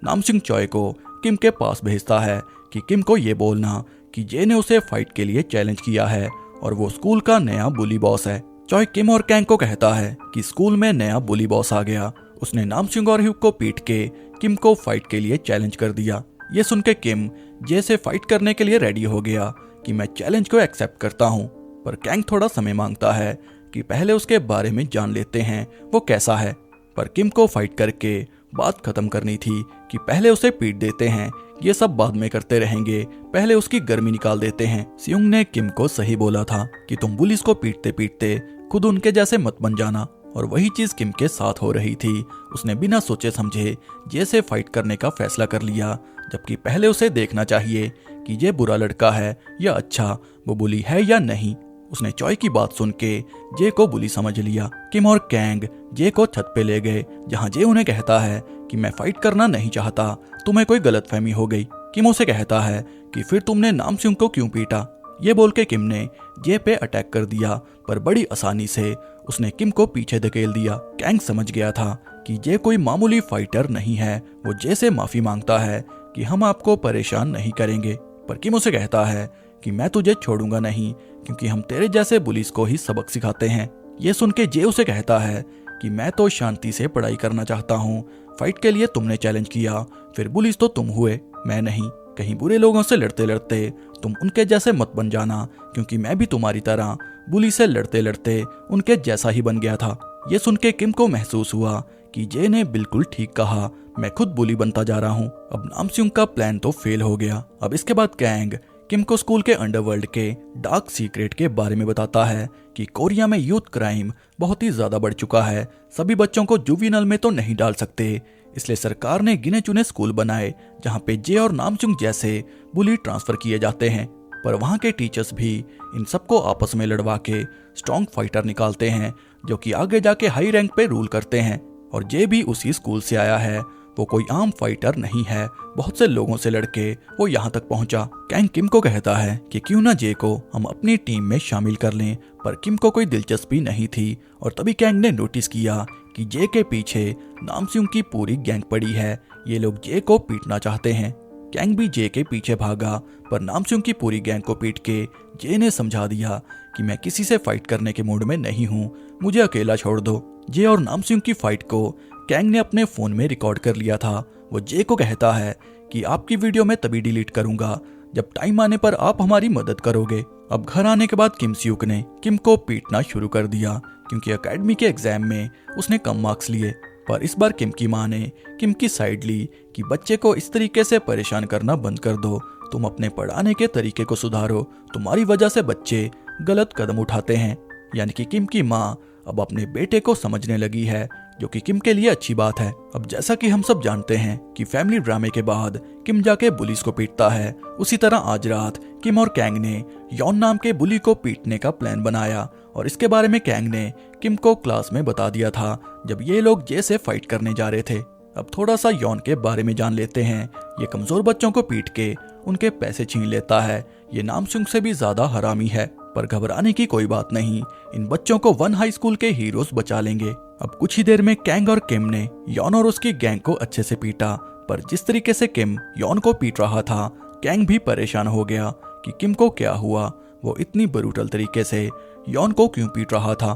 नामस्यूंग चॉय को किम के पास भेजता है कि किम को ये बोलना कि जे ने उसे फाइट के लिए चैलेंज किया है और वो स्कूल का नया बुली बॉस है। चॉय किम और कैंग को कहता है कि स्कूल में नया बुली बॉस आ गया। उसने नामस्यूंग और ह्यूक को पीट के किम को फाइट के लिए चैलेंज कर दिया। ये सुन के किम जे से फाइट करने के लिए रेडी हो गया कि मैं चैलेंज को एक्सेप्ट करता हूँ, पर कैंग थोड़ा समय मांगता है कि पहले उसके बारे में जान लेते हैं वो कैसा है। पर किम को फाइट करके बात खत्म करनी थी कि पहले उसे पीट देते हैं, ये सब बाद में करते रहेंगे, पहले उसकी गर्मी निकाल देते हैं। स्यूंग ने किम को सही बोला था कि तुम बुलिस को पीटते पीटते खुद उनके जैसे मत बन जाना, और वही चीज किम के साथ हो रही थी। उसने बिना सोचे समझे जे से फाइट करने का फैसला कर लिया, जबकि पहले उसे देखना चाहिए कि ये बुरा लड़का है या अच्छा, वो बुली है या नहीं। उसने चॉय की बात सुन के जे को बुली समझ लिया। किम और कैंग जे को छत पे ले गए, जहां जे उन्हें कहता है कि मैं फाइट करना नहीं चाहता, तुम्हें कोई गलतफहमी हो गई। किम उसे कहता है कि फिर तुमने नामस्यूंग को क्यों पीटा। ये बोल के किम ने जे पे अटैक कर दिया, पर बड़ी आसानी से उसने किम को पीछे धकेल दिया। कैंग समझ गया था कि जे कोई मामूली फाइटर नहीं है। वो जे से माफी मांगता है कि हम आपको परेशान नहीं करेंगे, पर किम उसे कहता है कि मैं तुझे छोड़ूंगा नहीं, क्योंकि हम तेरे जैसे बुलिस को ही सबक सिखाते हैं। ये सुन के जे उसे कहता है कि मैं तो शांति से पढ़ाई करना चाहता हूँ, फाइट के लिए तुमने चैलेंज किया, फिर बुलिस तो तुम हुए, मैं नहीं। कहीं बुरे लोगों से लड़ते लड़ते तुम उनके जैसे मत बन जाना, क्योंकि मैं भी तुम्हारी तरह बुली से लड़ते लड़ते उनके जैसा ही बन गया था। ये सुन के किम को महसूस हुआ कि जे ने बिल्कुल ठीक कहा, मैं खुद बुली बनता जा रहा हूँ। अब नामस्यूंग का प्लान तो फेल हो गया। अब इसके बाद कैंग किम को स्कूल के अंडरवर्ल्ड के डार्क सीक्रेट के बारे में बताता है कि कोरिया में यूथ क्राइम बहुत ही ज्यादा बढ़ चुका है। सभी बच्चों को जुवेनाइल में तो नहीं डाल सकते, इसलिए सरकार ने गिने चुने स्कूल बनाए जहां पे जे और नामस्यूंग जैसे बुली ट्रांसफर किए जाते हैं। पर वहां के टीचर्स भी इन सबको आपस में लड़वा के स्ट्रॉन्ग फाइटर निकालते हैं जो कि आगे जाके हाई रैंक पे रूल करते हैं। और जे भी उसी स्कूल से आया है, वो कोई आम फाइटर नहीं है, बहुत से लोगों से लड़के वो यहाँ तक पहुंचा। कैंग किम को कहता है कि क्यों ना जे को हम अपनी टीम में शामिल कर लें, पर किम को कोई दिलचस्पी नहीं थी। और तभी कैंग ने नोटिस किया कि जे के पीछे नामस्यूंग की पूरी गैंग पड़ी है, ये लोग जे को पीटना चाहते हैं। कैंग भी जे के पीछे भागा, पर नामस्यूंग की पूरी गैंग को पीट के जे ने समझा दिया कि मैं किसी से फाइट करने के मूड में नहीं हूँ, मुझे अकेला छोड़ दो। जे और नामस्यूंग की फाइट को कैंग ने अपने फोन में रिकॉर्ड कर लिया था। वो जे को कहता है कि आपकी वीडियो मैं तभी डिलीट करूंगा जब टाइम आने पर आप हमारी मदद करोगे। अब घर आने के बाद किम स्यूक ने किम को पीटना शुरू कर दिया, क्योंकि एकेडमी के एग्जाम में उसने कम मार्क्स लिए। पर इस बार किम की माँ ने किम की साइड ली कि बच्चे को इस तरीके से परेशान करना बंद कर दो, तुम अपने पढ़ाने के तरीके को सुधारो, तुम्हारी वजह से बच्चे गलत कदम उठाते हैं। यानी कि किम की माँ अब अपने बेटे को समझने लगी है, जो कि किम के लिए अच्छी बात है। अब जैसा कि हम सब जानते हैं कि फैमिली ड्रामे के बाद किम जाके बुलिस को पीटता है, उसी तरह आज रात किम और कैंग ने यॉन नाम के बुली को पीटने का प्लान बनाया। और इसके बारे में कैंग ने किम को क्लास में बता दिया था जब ये लोग जे से फाइट करने जा रहे थे। अब थोड़ा सा यॉन के बारे में जान लेते हैं। ये कमजोर बच्चों को पीट के उनके पैसे छीन लेता है, ये नामस्यूंग से भी ज्यादा हरामी है। पर घबराने की कोई बात नहीं, इन बच्चों को वन हाई स्कूल के हीरोज बचा लेंगे। अब कुछ ही देर में कैंग और किम ने यॉन और उसकी गैंग को अच्छे से पीटा, पर जिस तरीके से किम यॉन को पीट रहा था, कैंग भी परेशान हो गया कि किम को क्या हुआ, वो इतनी ब्रूटल तरीके से यॉन को क्यों पीट रहा था।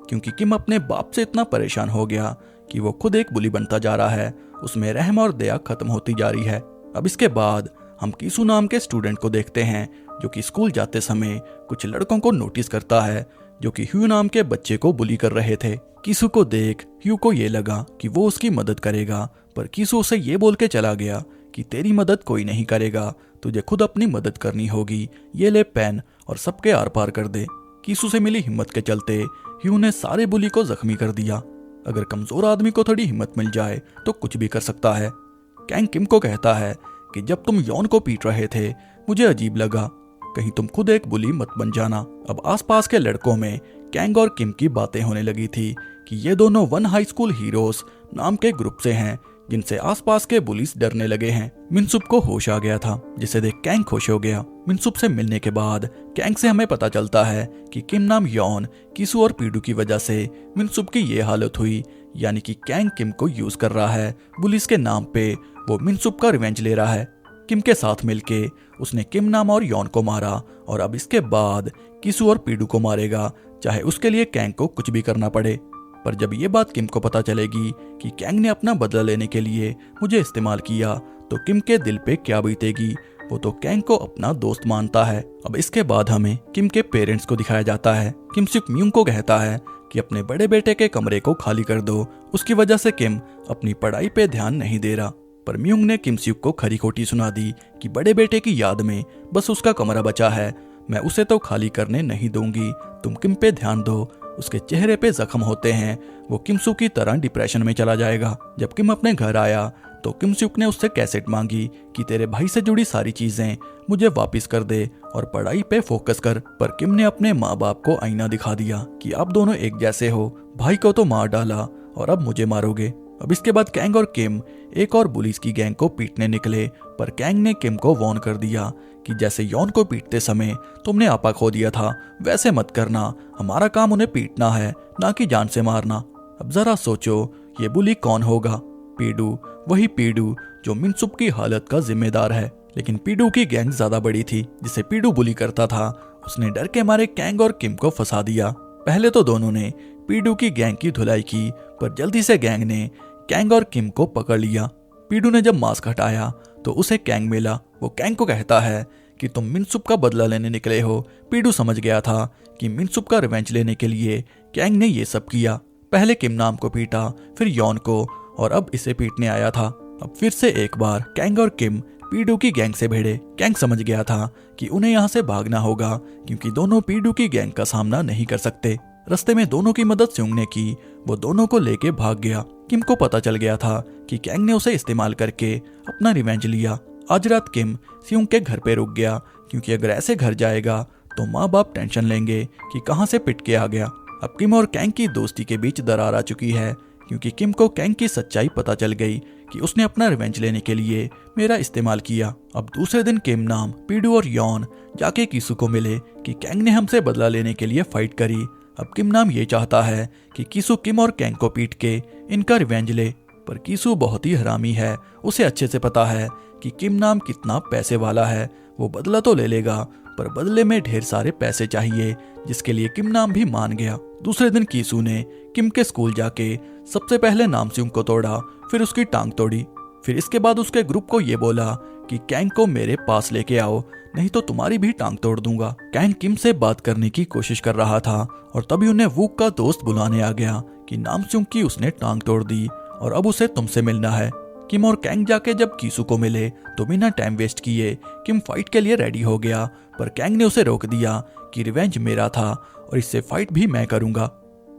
क्योंकि किम अपने बाप से इतना परेशान हो गया कि वो खुद एक बुली बनता जा रहा है, उसमें रहम और दया खत्म होती जा रही है। अब इसके बाद हम कीसू नाम के स्टूडेंट को देखते हैं, जो कि स्कूल जाते समय कुछ लड़कों को नोटिस करता है जो कि ह्यू नाम के बच्चे को बुली कर रहे थे। कीसू को देख ह्यू को ये लगा कि वो उसकी मदद करेगा, पर कीसू उसे ये बोल के चला गया कि तेरी मदद कोई नहीं करेगा, तुझे खुद अपनी मदद करनी होगी, ये ले पेन और सबके आर पार कर दे। कीसू से मिली हिम्मत के चलते ह्यू ने सारे बुली को जख्मी कर दिया। अगर कमजोर आदमी को थोड़ी हिम्मत मिल जाए तो कुछ भी कर सकता है। कैंग किम को कहता है कि जब तुम यॉन को पीट रहे थे मुझे अजीब लगा, कहीं तुम खुद एक बुली मत बन जाना। अब आसपास के लड़कों में कैंग और किम की बातें होने लगी थी कि ये दोनों वन हाई स्कूल हीरोज नाम के ग्रुप से हैं, जिनसे आसपास के बुलिस डरने लगे हैं। मिनसुप को होश आ गया था, जिसे देख कैंग खुश हो गया। मिनसुप से मिलने के बाद कैंग से हमें पता चलता है कि किम नाम यॉन, कीसू और पीडू की वजह से मिनसुप की ये हालत हुई। यानी कि कैंग किम को यूज कर रहा है, बुलिस के नाम पे वो मिनसुप का रिवेंज ले रहा है। किम के साथ मिलके उसने किम नाम और यॉन को मारा, और अब इसके बाद कीसू और पीडू को मारेगा, चाहे उसके लिए कैंग को कुछ भी करना पड़े। पर जब ये बात किम को पता चलेगी कि कैंग ने अपना बदला लेने के लिए मुझे इस्तेमाल किया, तो किम के दिल पे क्या बीतेगी। वो तो कैंग को अपना दोस्त मानता है। अब इसके बाद हमें किम के पेरेंट्स को दिखाया जाता है। किम सिक म्यूंग को कहता है कि अपने बड़े बेटे के कमरे को खाली कर दो, उसकी वजह से किम अपनी पढ़ाई पे ध्यान नहीं दे रहा। पर म्यूंग ने किम सिक को खरी खोटी सुना दी कि बड़े बेटे की याद में बस उसका कमरा बचा है, मैं उसे तो खाली करने नहीं दूंगी, तुम किम पे ध्यान दो। उसके चेहरे पे जख्म होते हैं, वो किमसू की तरह डिप्रेशन में चला जाएगा। जब किम अपने घर आया तो किमसुक ने उससे कैसेट मांगी कि तेरे भाई से जुड़ी सारी चीजें मुझे वापस कर दे और पढ़ाई पे फोकस कर। पर किम ने अपने माँ बाप को आईना दिखा दिया कि आप दोनों एक जैसे हो, भाई को तो मार डाला और अब मुझे मारोगे। अब इसके बाद कैंग और किम एक और पुलिस की गैंग को पीटने निकले, पर कैंग ने किम को वार्न कर दिया कि जैसे यॉन को पीटते समय तुमने आपा खो दिया था, वैसे मत करना, हमारा काम उन्हें पीटना है, ना कि जान से मारना। अब जरा सोचो ये बुली कौन होगा? पीडू, वही पीडू जो मिनसुप की हालत का जिम्मेदार है। लेकिन पीडू की गैंग ज्यादा बड़ी थी, जिसे पीडू बुली करता था। उसने डर के मारे कैंग और किम को फंसा दिया। पहले तो दोनों ने पीडू की गैंग की धुलाई की, पर जल्दी से गैंग ने कैंग और किम को पकड़ लिया। पीडू ने जब मास्क हटाया तो उसे कैंग मिला। वो कैंग को कहता है कि तुम मिनसुप का बदला लेने निकले हो। पीडू समझ गया था कि मिनसुप का रिवेंज लेने के लिए कैंग ने ये सब किया। पहले किम नाम को पीटा, फिर यॉन को, और अब इसे पीटने आया था। अब फिर से एक बार कैंग और किम पीडू की गैंग से भिड़े। कैंग समझ गया था कि उन्हें यहाँ से भागना होगा, क्योंकि दोनों पीडू की गैंग का सामना नहीं कर सकते। रास्ते में दोनों की मदद सूंघने की वो दोनों को लेके भाग गया। किम को पता चल गया था कि कैंग ने उसे इस्तेमाल करके अपना रिवेंज लिया। आज रात किम सियोंग के घर पे रुक गया, क्योंकि अगर ऐसे घर जाएगा तो माँ बाप टेंशन लेंगे कि कहाँ से पिट के आ गया। अब किम और कैंग की दोस्ती के बीच दरार आ चुकी है, क्योंकि किम को कैंग की सच्चाई पता चल गई कि उसने अपना रिवेंज लेने के लिए मेरा इस्तेमाल किया। अब दूसरे दिन किम नाम, पीडू और यॉन जाके कीसू को मिले कि कैंग ने हमसे बदला लेने के लिए फाइट करी। अब किम नाम ये चाहता है कि कीसू किम और कैंग को पीट के इनका रिवेंज ले, पर कीसू बहुत ही हरामी है। उसे अच्छे से पता है कि किम नाम कितना पैसे वाला है। वो बदला तो ले लेगा, पर बदले में ढेर सारे पैसे चाहिए, जिसके लिए किम नाम भी मान गया। दूसरे दिन कीसू ने किम के स्कूल जाके सबसे पहले नामस्यूंग को तोड़ा, फिर उसकी टांग तोड़ी। फिर इसके बाद उसके ग्रुप को ये बोला कि कैंग को मेरे पास लेके आओ, नहीं तो तुम्हारी भी टांग तोड़ दूंगा। कैंग किम से बात करने की कोशिश कर रहा था, और तभी उन्हें वूक का दोस्त बुलाने आ गया कि नामस्यूंग की उसने टांग तोड़ दी और अब उसे तुमसे मिलना है। किम और कैंग जाके जब कीसू को मिले तो बिना टाइम वेस्ट किए किम फाइट के लिए रेडी हो गया, पर कैंग ने उसे रोक दिया कि रिवेंज मेरा था और इससे फाइट भी मैं करूंगा।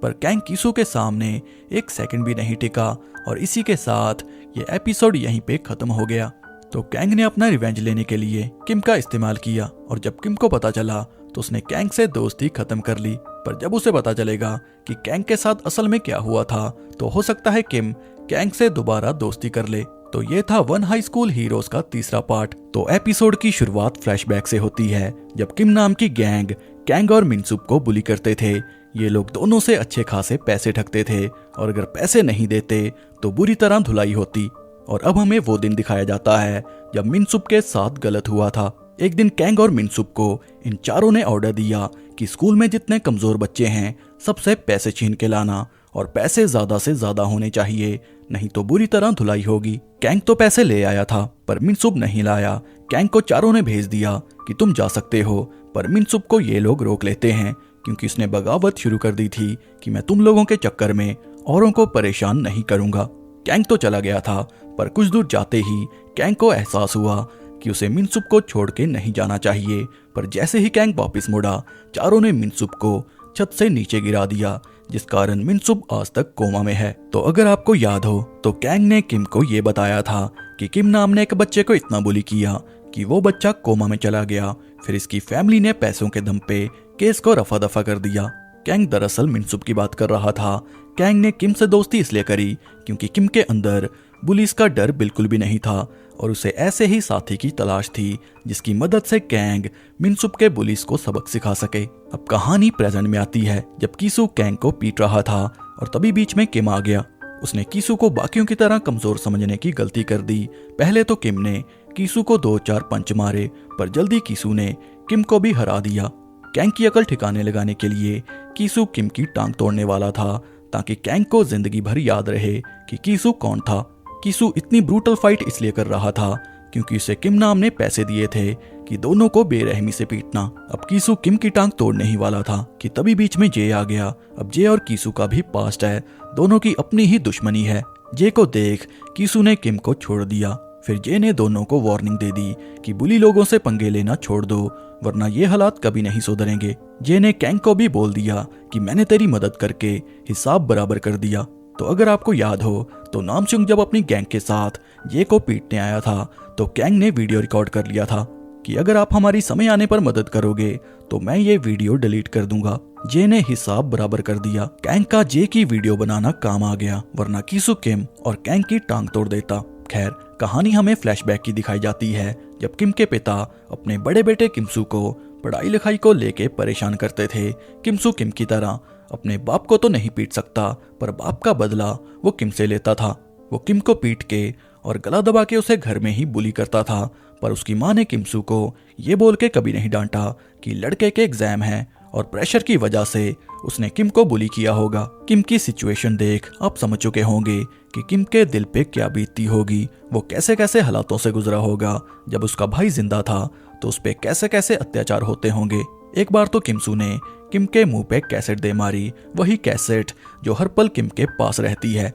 पर कैंग कीसू के सामने एक सेकंड भी नहीं टिका, और इसी के साथ ये एपिसोड यहीं पे खत्म हो गया। तो कैंग ने अपना रिवेंज लेने के लिए किम का इस्तेमाल किया, और जब किम को पता चला तो उसने कैंग से दोस्ती खत्म कर ली। पर जब उसे पता चलेगा कि कैंग के साथ असल में क्या हुआ था, तो हो सकता है किम कैंग से दोबारा दोस्ती कर ले। तो ये था वन हाई स्कूल हीरोज का तीसरा पार्ट। तो एपिसोड की शुरुआत फ्लैशबैक से होती है, जब किम नाम की गैंग कैंग और मिनसुप को बुली करते थे। ये लोग दोनों से अच्छे खासे पैसे ठगते थे, और अगर पैसे नहीं देते तो बुरी तरह धुलाई होती। और अब हमें वो दिन दिखाया जाता है जब मिनसुप के साथ गलत हुआ था। एक दिन कैंग और मिनसुप को इन चारों ने ऑर्डर दिया कि स्कूल में जितने कमजोर बच्चे हैं सबसे पैसे छीन के लाना, और पैसे ज्यादा से ज्यादा होने चाहिए, नहीं तो बुरी तरह धुलाई होगी। कैंग तो पैसे ले आया था, पर मिनसुप नहीं लाया। कैंग को चारों ने भेज दिया कि तुम जा सकते हो, पर मिनसुप को ये लोग रोक लेते हैं, क्योंकि उसने बगावत शुरू कर दी थी कि मैं तुम लोगों के चक्कर में औरों को परेशान नहीं करूंगा। कैंग तो चला गया था, पर कुछ दूर जाते ही कैंग को एहसास हुआ कि उसे मिनसुप को छोड़ के नहीं जाना चाहिए। पर जैसे ही कैंग वापस मुड़ा, चारों ने मिनसुप को छत से नीचे गिरा दिया, जिस कारण मिनसुप आज तक कोमा में है। तो अगर आपको याद हो तो कैंग ने किम को ये बताया था कि किम नाम ने एक बच्चे को इतना बुली किया कि वो बच्चा कोमा में चला गया। फिर इसकी फैमिली ने पैसों के दम पे केस को रफा दफा कर दिया। कैंग दरअसल मिनसुप की बात कर रहा था। कैंग ने किम से दोस्ती इसलिए करी क्योंकि किम के अंदर पुलिस का डर बिल्कुल भी नहीं था, और उसे ऐसे ही साथी की तलाश थी जिसकी मदद से कैंग मिनसुप के पुलिस को सबक सिखा सके। अब कहानी प्रेजेंट में आती है, जब कीसू कैंग को पीट रहा था, और तभी बीच में किम आ गया। उसने कीसू को बाकियों की तरह कमजोर समझने की गलती कर दी। पहले तो किम ने कीसू को 2-4 पंच मारे, पर जल्दी कीसू ने किम को भी हरा दिया। कैंग की अकल ठिकाने लगाने के लिए कीसू किम की टांग तोड़ने वाला था, ताकि कैंग को जिंदगी भर याद रहे कि कीसू कौन था। कीसू इतनी ब्रूटल फाइट इसलिए कर रहा था क्योंकि उसे किम नाम ने पैसे दिए थे कि दोनों को बेरहमी से पीटना। अब कीसू किम की टांग तोड़ने ही वाला था कि तभी बीच में जे आ गया। अब जे और कीसू का भी पास्ट है, दोनों की अपनी ही दुश्मनी है। जे को देख कीसू ने किम को छोड़ दिया। फिर जे ने दोनों को वार्निंग दे दी कि बुली लोगों से पंगे लेना छोड़ दो, वरना ये हालात कभी नहीं सुधरेंगे। जे ने कैंग को भी बोल दिया कि मैंने तेरी मदद करके हिसाब बराबर कर दिया। तो अगर आपको याद हो तो नामचुंग जब अपनी गैंग के साथ ये को पीटने आया था, तो कैंग ने वीडियो रिकॉर्ड कर लिया था कि अगर आप हमारी समय आने पर मदद करोगे तो मैं ये वीडियो डिलीट कर दूंगा। जे ने हिसाब बराबर कर दिया। कैंग का जे की वीडियो बनाना काम आ गया, वरना कीसू किम और कैंग की टांग तोड़ देता। खैर, कहानी हमें फ्लैशबैक की दिखाई जाती है, जब किम के पिता अपने बड़े बेटे किमसू को पढ़ाई लिखाई को लेके परेशान करते थे। किमसू किम की तरह अपने बाप को तो नहीं पीट सकता, पर बाप का बदला वो किम से लेता था। वो किम को पीट के और गला दबा के उसे घर में ही बुली करता था, पर उसकी माँ ने किमसू को ये बोल के कभी नहीं डांटा कि लड़के के एग्जाम है और प्रेशर की वजह से उसने किम को बुली किया होगा। किम की सिचुएशन देख आप समझ चुके होंगे कि किम के दिल पे क्या बीतती होगी, वो कैसे कैसे हालातों से गुजरा होगा। जब उसका भाई जिंदा था तो उस पे कैसे कैसे अत्याचार होते होंगे। एक बार तो किमसू ने किम के मुंह पे कैसेट दे मारी, वही कैसेट जो हर पल किम के पास रहती है।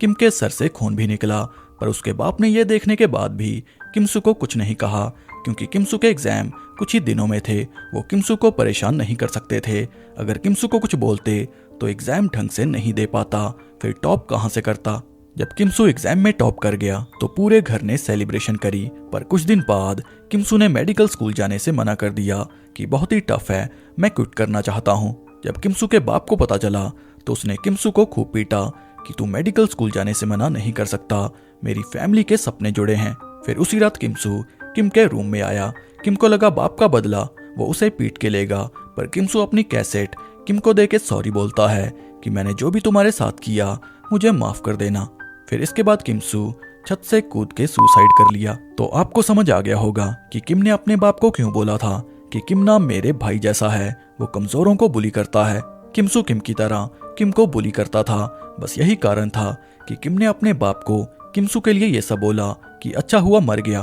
किम के सर से खून भी निकला, पर उसके बाप ने यह देखने के बाद भी किमसू को कुछ नहीं कहा, क्योंकि किमसू के एग्जाम कुछ ही दिनों में थे। वो किमसू को परेशान नहीं कर सकते थे। अगर किमसू को कुछ बोलते तो एग्जाम ढंग से नहीं दे पाता, फिर टॉप कहां से करता। जब किमसू एग्जाम में टॉप कर गया तो पूरे घर ने सेलिब्रेशन करी, पर कुछ दिन बाद किमसू ने मेडिकल स्कूल जाने से मना कर दिया कि बहुत ही टफ है, मैं क्विट करना चाहता हूँ। जब किमसू के बाप को पता चला तो उसने किमसू को खूब पीटा कि तू मेडिकल स्कूल जाने से मना नहीं कर सकता, मेरी फैमिली के सपने जुड़े हैं। फिर उसी रात किमसू किम के रूम में आया। किम को लगा बाप का बदला वो उसे पीट के लेगा, पर किमसू अपनी कैसेट किम को देके सॉरी बोलता है कि मैंने जो भी तुम्हारे साथ किया मुझे माफ कर देना। फिर इसके बाद किमसू छत से कूद के सुसाइड कर लिया। तो आपको समझ आ गया होगा कि किम ने अपने बाप को क्यों बोला था कि किम नाम मेरे भाई जैसा है, वो कमजोरों को बुली करता है। किमसू किम की तरह किम को बुली करता था। बस यही कारण था कि किम ने अपने बाप को किमसू के लिए ये सब बोला कि अच्छा हुआ मर गया।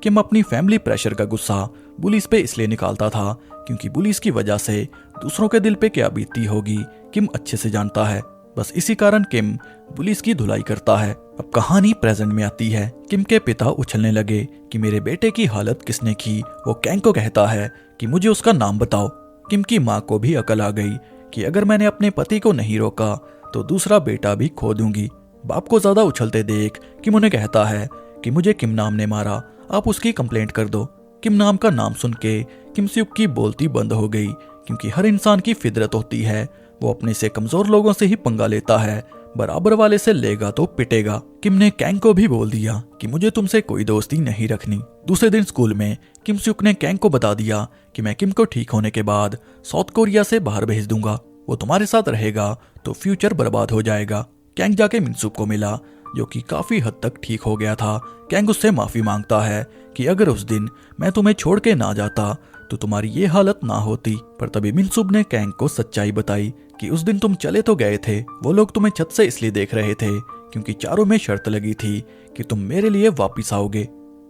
किम अपनी फैमिली प्रेशर का गुस्सा बुलीज पे इसलिए निकालता था क्योंकि बुलीज की वजह से दूसरों के दिल पे क्या बीतती होगी किम अच्छे से जानता है। बस इसी कारण किम बुलीज की धुलाई करता है। अब कहानी प्रेजेंट में आती है। किम के पिता उछलने लगे कि मेरे बेटे की हालत किसने की। वो कैंग को कहता है कि मुझे उसका नाम बताओ। किम की माँ को भी अकल आ गई कि अगर मैंने अपने पति को नहीं रोका तो दूसरा बेटा भी खो दूंगी। बाप को ज्यादा उछलते देख किम उन्हें कहता है कि मुझे किम नाम ने मारा, आप उसकी कंप्लेंट कर दो। किम नाम का नाम सुन के किम स्यूक की बोलती बंद हो गई, क्योंकि हर इंसान की फितरत होती है, वो अपने से कमजोर लोगों से ही पंगा लेता है, बराबर वाले से लेगा तो पिटेगा। किम ने कैंग को भी बोल दिया कि मुझे तुमसे कोई दोस्ती नहीं रखनी। दूसरे दिन स्कूल में किम स्यूक ने कैंग को बता दिया कि मैं किम को ठीक होने के बाद साउथ कोरिया से बाहर भेज दूंगा, वो तुम्हारे साथ रहेगा तो फ्यूचर बर्बाद हो जाएगा। कैंग जाके मिनसुक को मिला जो कि काफी हद तक ठीक हो गया था। कैंग उससे माफी मांगता है कि अगर उस दिन मैं तुम्हें छोड़ के ना जाता तो तुम्हारी ये हालत ना होती। पर तभी मिनसुब ने कैंग को सच्चाई बताई कि उस दिन तुम चले तो गए थे, वो लोग तुम्हें छत से इसलिए देख रहे थे क्योंकि चारों में शर्त लगी थी कि तुम मेरे लिए वापिस आओगे,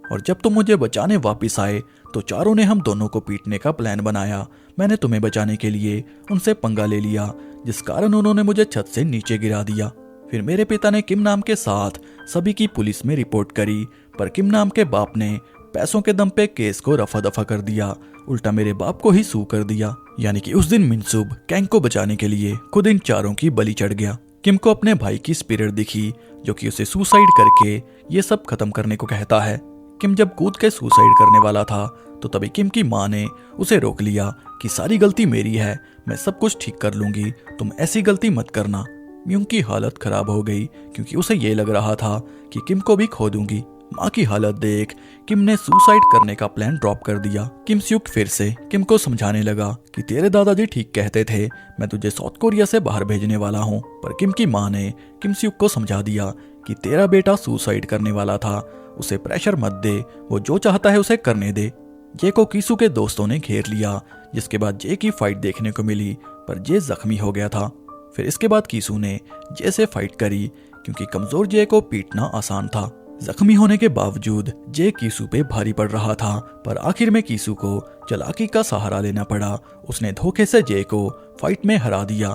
और जब तुम मुझे बचाने वापिस आए तो चारों ने हम दोनों को पीटने का प्लान बनाया। मैंने तुम्हें बचाने के लिए उनसे पंगा ले लिया, जिस कारण उन्होंने मुझे छत से नीचे गिरा दिया। फिर मेरे पिता ने किम नाम के साथ सभी की पुलिस में रिपोर्ट करी, पर किम नाम के बाप ने पैसों के दम पे केस को रफा दफा कर दिया, उल्टा मेरे बाप को ही सू कर दिया। यानी कि उस दिन मिनसुब कैंग को बचाने के लिए खुद इन चारों की बलि चढ़ गया। किम को अपने भाई की स्पिरिट दिखी जो कि उसे सुसाइड करके ये सब खत्म करने को कहता है। किम जब कूद के सुसाइड करने वाला था तो तभी किम की माँ ने उसे रोक लिया कि सारी गलती मेरी है, मैं सब कुछ ठीक कर लूंगी, तुम ऐसी गलती मत करना। म्यूंग की हालत खराब हो गई क्योंकि उसे ये लग रहा था कि किम को भी खो दूंगी। माँ की हालत देख किम ने सुसाइड करने का प्लान ड्रॉप कर दिया। किम स्यूक फिर से किम को समझाने लगा कि तेरे दादाजी ठीक कहते थे, मैं तुझे साउथ कोरिया से बाहर भेजने वाला हूँ। पर किम की माँ ने किम स्यूक को समझा दिया कि तेरा बेटा सुसाइड करने वाला था, उसे प्रेशर मत दे, वो जो चाहता है उसे करने दे। जे को कीसू के दोस्तों ने घेर लिया, जिसके बाद जे की फाइट देखने को मिली, पर जे जख्मी हो गया था। फिर इसके बाद कीसू ने जे से फाइट करी क्योंकि कमजोर जे को पीटना आसान था। जख्मी होने के बावजूद जे कीसू पे भारी पड़ रहा था, पर आखिर में कीसू को चालाकी का सहारा लेना पड़ा। उसने धोखे से जे को फाइट में हरा दिया।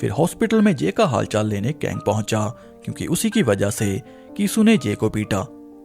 फिर हॉस्पिटल में जे का हालचाल लेने कैंग पहुंचा क्योंकि उसी की वजह से कीसू ने जे को पीटा।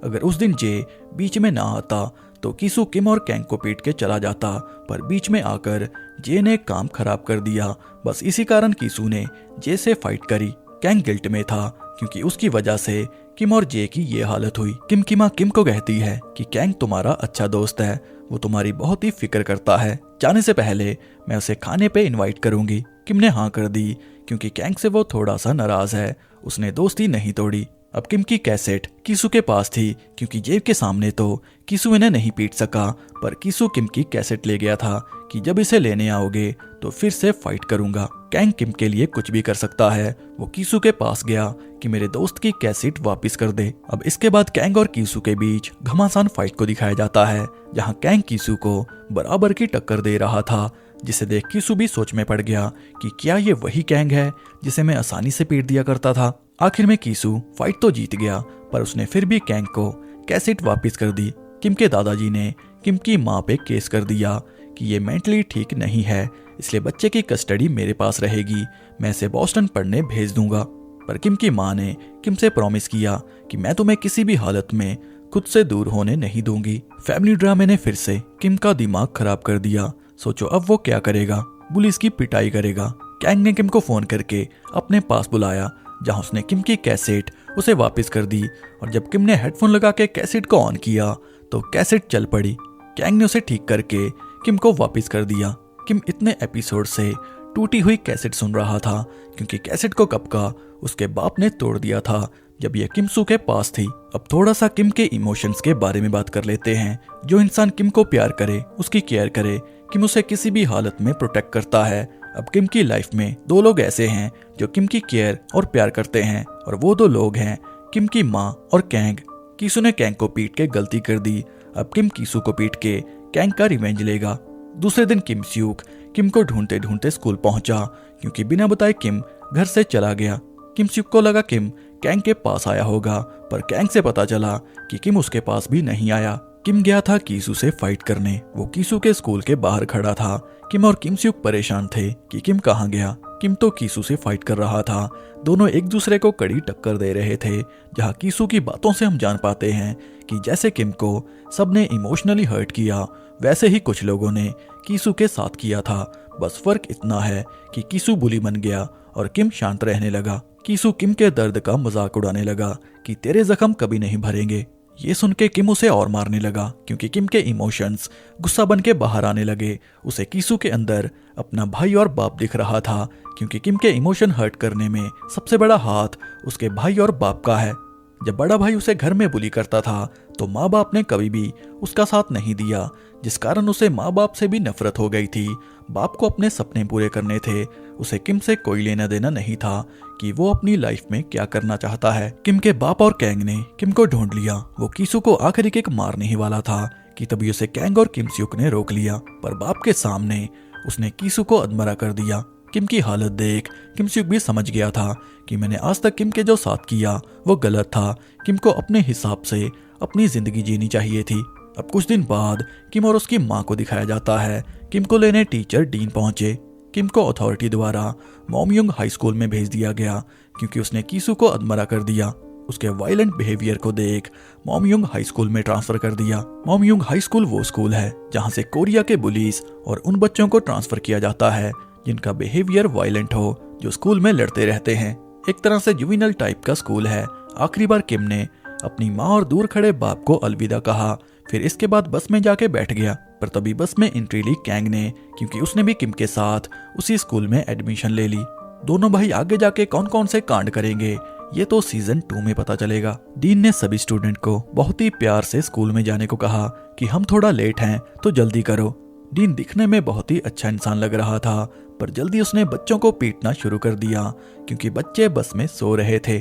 अगर उस दिन जे बीच में ना आता तो कीसू किम और कैंग को पीट के चला जाता, पर बीच में आकर जे ने काम खराब कर दिया। बस इसी कारण कीसू ने जे से फाइट करी। कैंग गिल्ट में था क्योंकि उसकी वजह से किम और जे की ये हालत हुई। किम की माँ किम को कहती है कि कैंग तुम्हारा अच्छा दोस्त है, वो तुम्हारी बहुत ही फिक्र करता है, जाने से पहले मैं उसे खाने पे इनवाइट करूंगी। किम ने हाँ कर दी क्योंकि कैंग से वो थोड़ा सा नाराज है, उसने दोस्ती नहीं तोड़ी। अब किम की कैसेट कीसू के पास थी क्योंकि जेब के सामने तो कीसू इन्हें नहीं पीट सका, पर कीसू किम की कैसेट ले गया था कि जब इसे लेने आओगे तो फिर से फाइट करूंगा। कैंग किम के लिए कुछ भी कर सकता है। वो कीसू के पास गया कि मेरे दोस्त की कैसेट वापस कर दे। अब इसके बाद कैंग और कीसू के बीच घमासान फाइट को दिखाया जाता है, जहां कैंग कीसू को बराबर की टक्कर दे रहा था। जिसे देख कीसू भी सोच में पड़ गया कि क्या ये वही कैंग है जिसे मैं आसानी से पीट दिया करता था। आखिर में कीसू फाइट तो जीत गया, पर उसने फिर भी कैंग को कैसेट वापस कर दी। किम के दादाजी ने किम की माँ पे केस कर दिया कि ये मेंटली ठीक नहीं है, इसलिए बच्चे की कस्टडी मेरे पास रहेगी, मैं इसे बॉस्टन पढ़ने भेज दूंगा। पर किम की माँ ने किम से प्रॉमिस किया कि मैं तुम्हें किसी भी हालत में खुद से दूर होने नहीं दूंगी। फैमिली ड्रामे ने फिर से किम का दिमाग खराब कर दिया। सोचो अब वो क्या करेगा, पुलिस की पिटाई करेगा। कैंग ने किम को फोन करके अपने पास बुलाया, जहां उसने किम की कैसेट उसे वापस कर दी। और जब किम ने हेडफोन लगा के कैसेट को ऑन किया तो कैसेट चल पड़ी। कैंग ने उसे ठीक करके किम को वापस कर दिया। किम इतने एपिसोड से टूटी हुई कैसेट सुन रहा था, क्योंकि कैसेट को कब का उसके बाप ने तोड़ दिया था जब यह किमसू के पास थी। अब थोड़ा सा किम के इमोशंस के बारे में बात कर लेते हैं। जो इंसान किम को प्यार करे, उसकी केयर करे, किम उसे किसी भी हालत में प्रोटेक्ट करता है। अब किम की लाइफ में दो लोग ऐसे हैं जो किम की केयर और प्यार करते हैं, और वो दो लोग हैं किम की माँ और कैंग। कीसू ने कैंग को पीट के गलती कर दी, अब किम कीसू को पीट के कैंग का रिवेंज लेगा। दूसरे दिन किम स्यूक किम को ढूंढते ढूंढते स्कूल पहुंचा, क्योंकि बिना बताए किम घर से चला गया। किम स्यूक को लगा किम कैंग के पास आया होगा, पर कैंग से पता चला कि किम उसके पास भी नहीं आया। किम गया था कीसू से फाइट करने। वो कीसू के स्कूल के बाहर खड़ा था। किम और किम स्यूक परेशान थे कि किम कहाँ गया। किम तो कीसू से फाइट कर रहा था। दोनों एक दूसरे को कड़ी टक्कर दे रहे थे, जहाँ कीसू की बातों से हम जान पाते हैं कि जैसे किम को सबने इमोशनली हर्ट किया, वैसे ही कुछ लोगों ने कीसू के साथ किया था। बस फर्क इतना है कि कीसू बुली बन गया और किम शांत रहने लगा। कीसू किम के दर्द का मजाक उड़ाने लगा कि तेरे जख्म कभी नहीं भरेंगे। ये सुन के किम उसे और मारने लगा, क्योंकि किम के इमोशंस गुस्सा बन के बाहर आने लगे। उसे कीसू के अंदर अपना भाई और बाप दिख रहा था, क्योंकि किम के इमोशन हर्ट करने में सबसे बड़ा हाथ उसके भाई और बाप का है। जब बड़ा भाई उसे घर में बुली करता था तो माँ बाप ने कभी भी उसका साथ नहीं दिया, जिस कारण उसे माँ बाप से भी नफरत हो गई थी। बाप को अपने सपने पूरे करने थे, उसे किम से कोई लेना देना नहीं था कि वो अपनी लाइफ में क्या करना चाहता है। किम के बाप और कैंग ने किम को ढूंढ लिया। वो कीसू को आखिरी किक मारने ही वाला था कि तभी उसे कैंग और किम स्यूक ने रोक लिया, पर बाप के सामने उसने कीसू को अधमरा कर दिया। किम की हालत देख किम स्यूक भी समझ गया था कि मैंने आज तक किम के जो साथ किया वो गलत था। किम को अपने हिसाब से अपनी जिंदगी जीनी चाहिए थी। अब कुछ दिन बाद किम और उसकी माँ को दिखाया जाता है। किम को लेने टीचर डीन पहुंचे। किम को अथॉरिटी द्वारा मॉमयुंग हाई स्कूल में भेज दिया गया, क्योंकि उसने कीसू को अधमरा कर दिया। उसके वायलेंट बिहेवियर को देख मॉमयुंग हाई स्कूल में ट्रांसफर कर दिया। मॉमयुंग हाई स्कूल वो स्कूल है जहां से कोरिया के बुलीज और उन बच्चों को ट्रांसफर किया जाता है जिनका बिहेवियर वायलेंट हो, जो स्कूल में लड़ते रहते हैं। एक तरह से जुवेनाइल टाइप का स्कूल है। आखिरी बार किम ने अपनी माँ और दूर खड़े बाप को अलविदा कहा, फिर इसके बाद बस में जाके बैठ गया। पर तभी बस में एंट्री ली कैंग ने, क्योंकि उसने भी किम के साथ उसी स्कूल में एडमिशन ले ली। दोनों भाई आगे जाके कौन कौन से कांड करेंगे ये तो सीजन 2 में पता चलेगा। डीन ने सभी स्टूडेंट को बहुत ही प्यार से स्कूल में जाने को कहा कि हम थोड़ा लेट हैं तो जल्दी करो। डीन दिखने में बहुत ही अच्छा इंसान लग रहा था, पर जल्दी उसने बच्चों को पीटना शुरू कर दिया, क्योंकि बच्चे बस में सो रहे थे।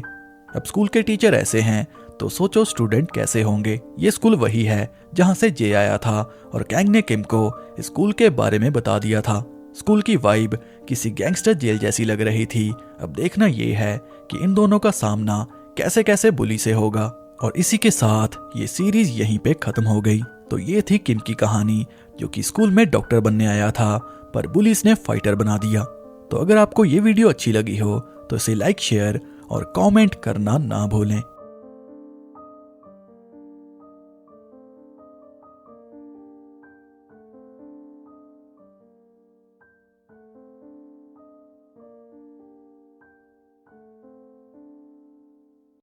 अब स्कूल के टीचर ऐसे हैं तो सोचो स्टूडेंट कैसे होंगे। ये स्कूल वही है जहां से जे आया था, और कैंग ने किम को स्कूल के बारे में बता दिया था। स्कूल की वाइब किसी गैंगस्टर जेल जैसी लग रही थी। अब देखना ये है कि इन दोनों का सामना कैसे कैसे बुली से होगा। और इसी के साथ ये सीरीज यहीं पे खत्म हो गई। तो ये थी किम की कहानी, जो कि स्कूल में डॉक्टर बनने आया था, पर बुलीज ने फाइटर बना दिया। तो अगर आपको ये वीडियो अच्छी लगी हो तो इसे लाइक, शेयर और कमेंट करना ना भूलें।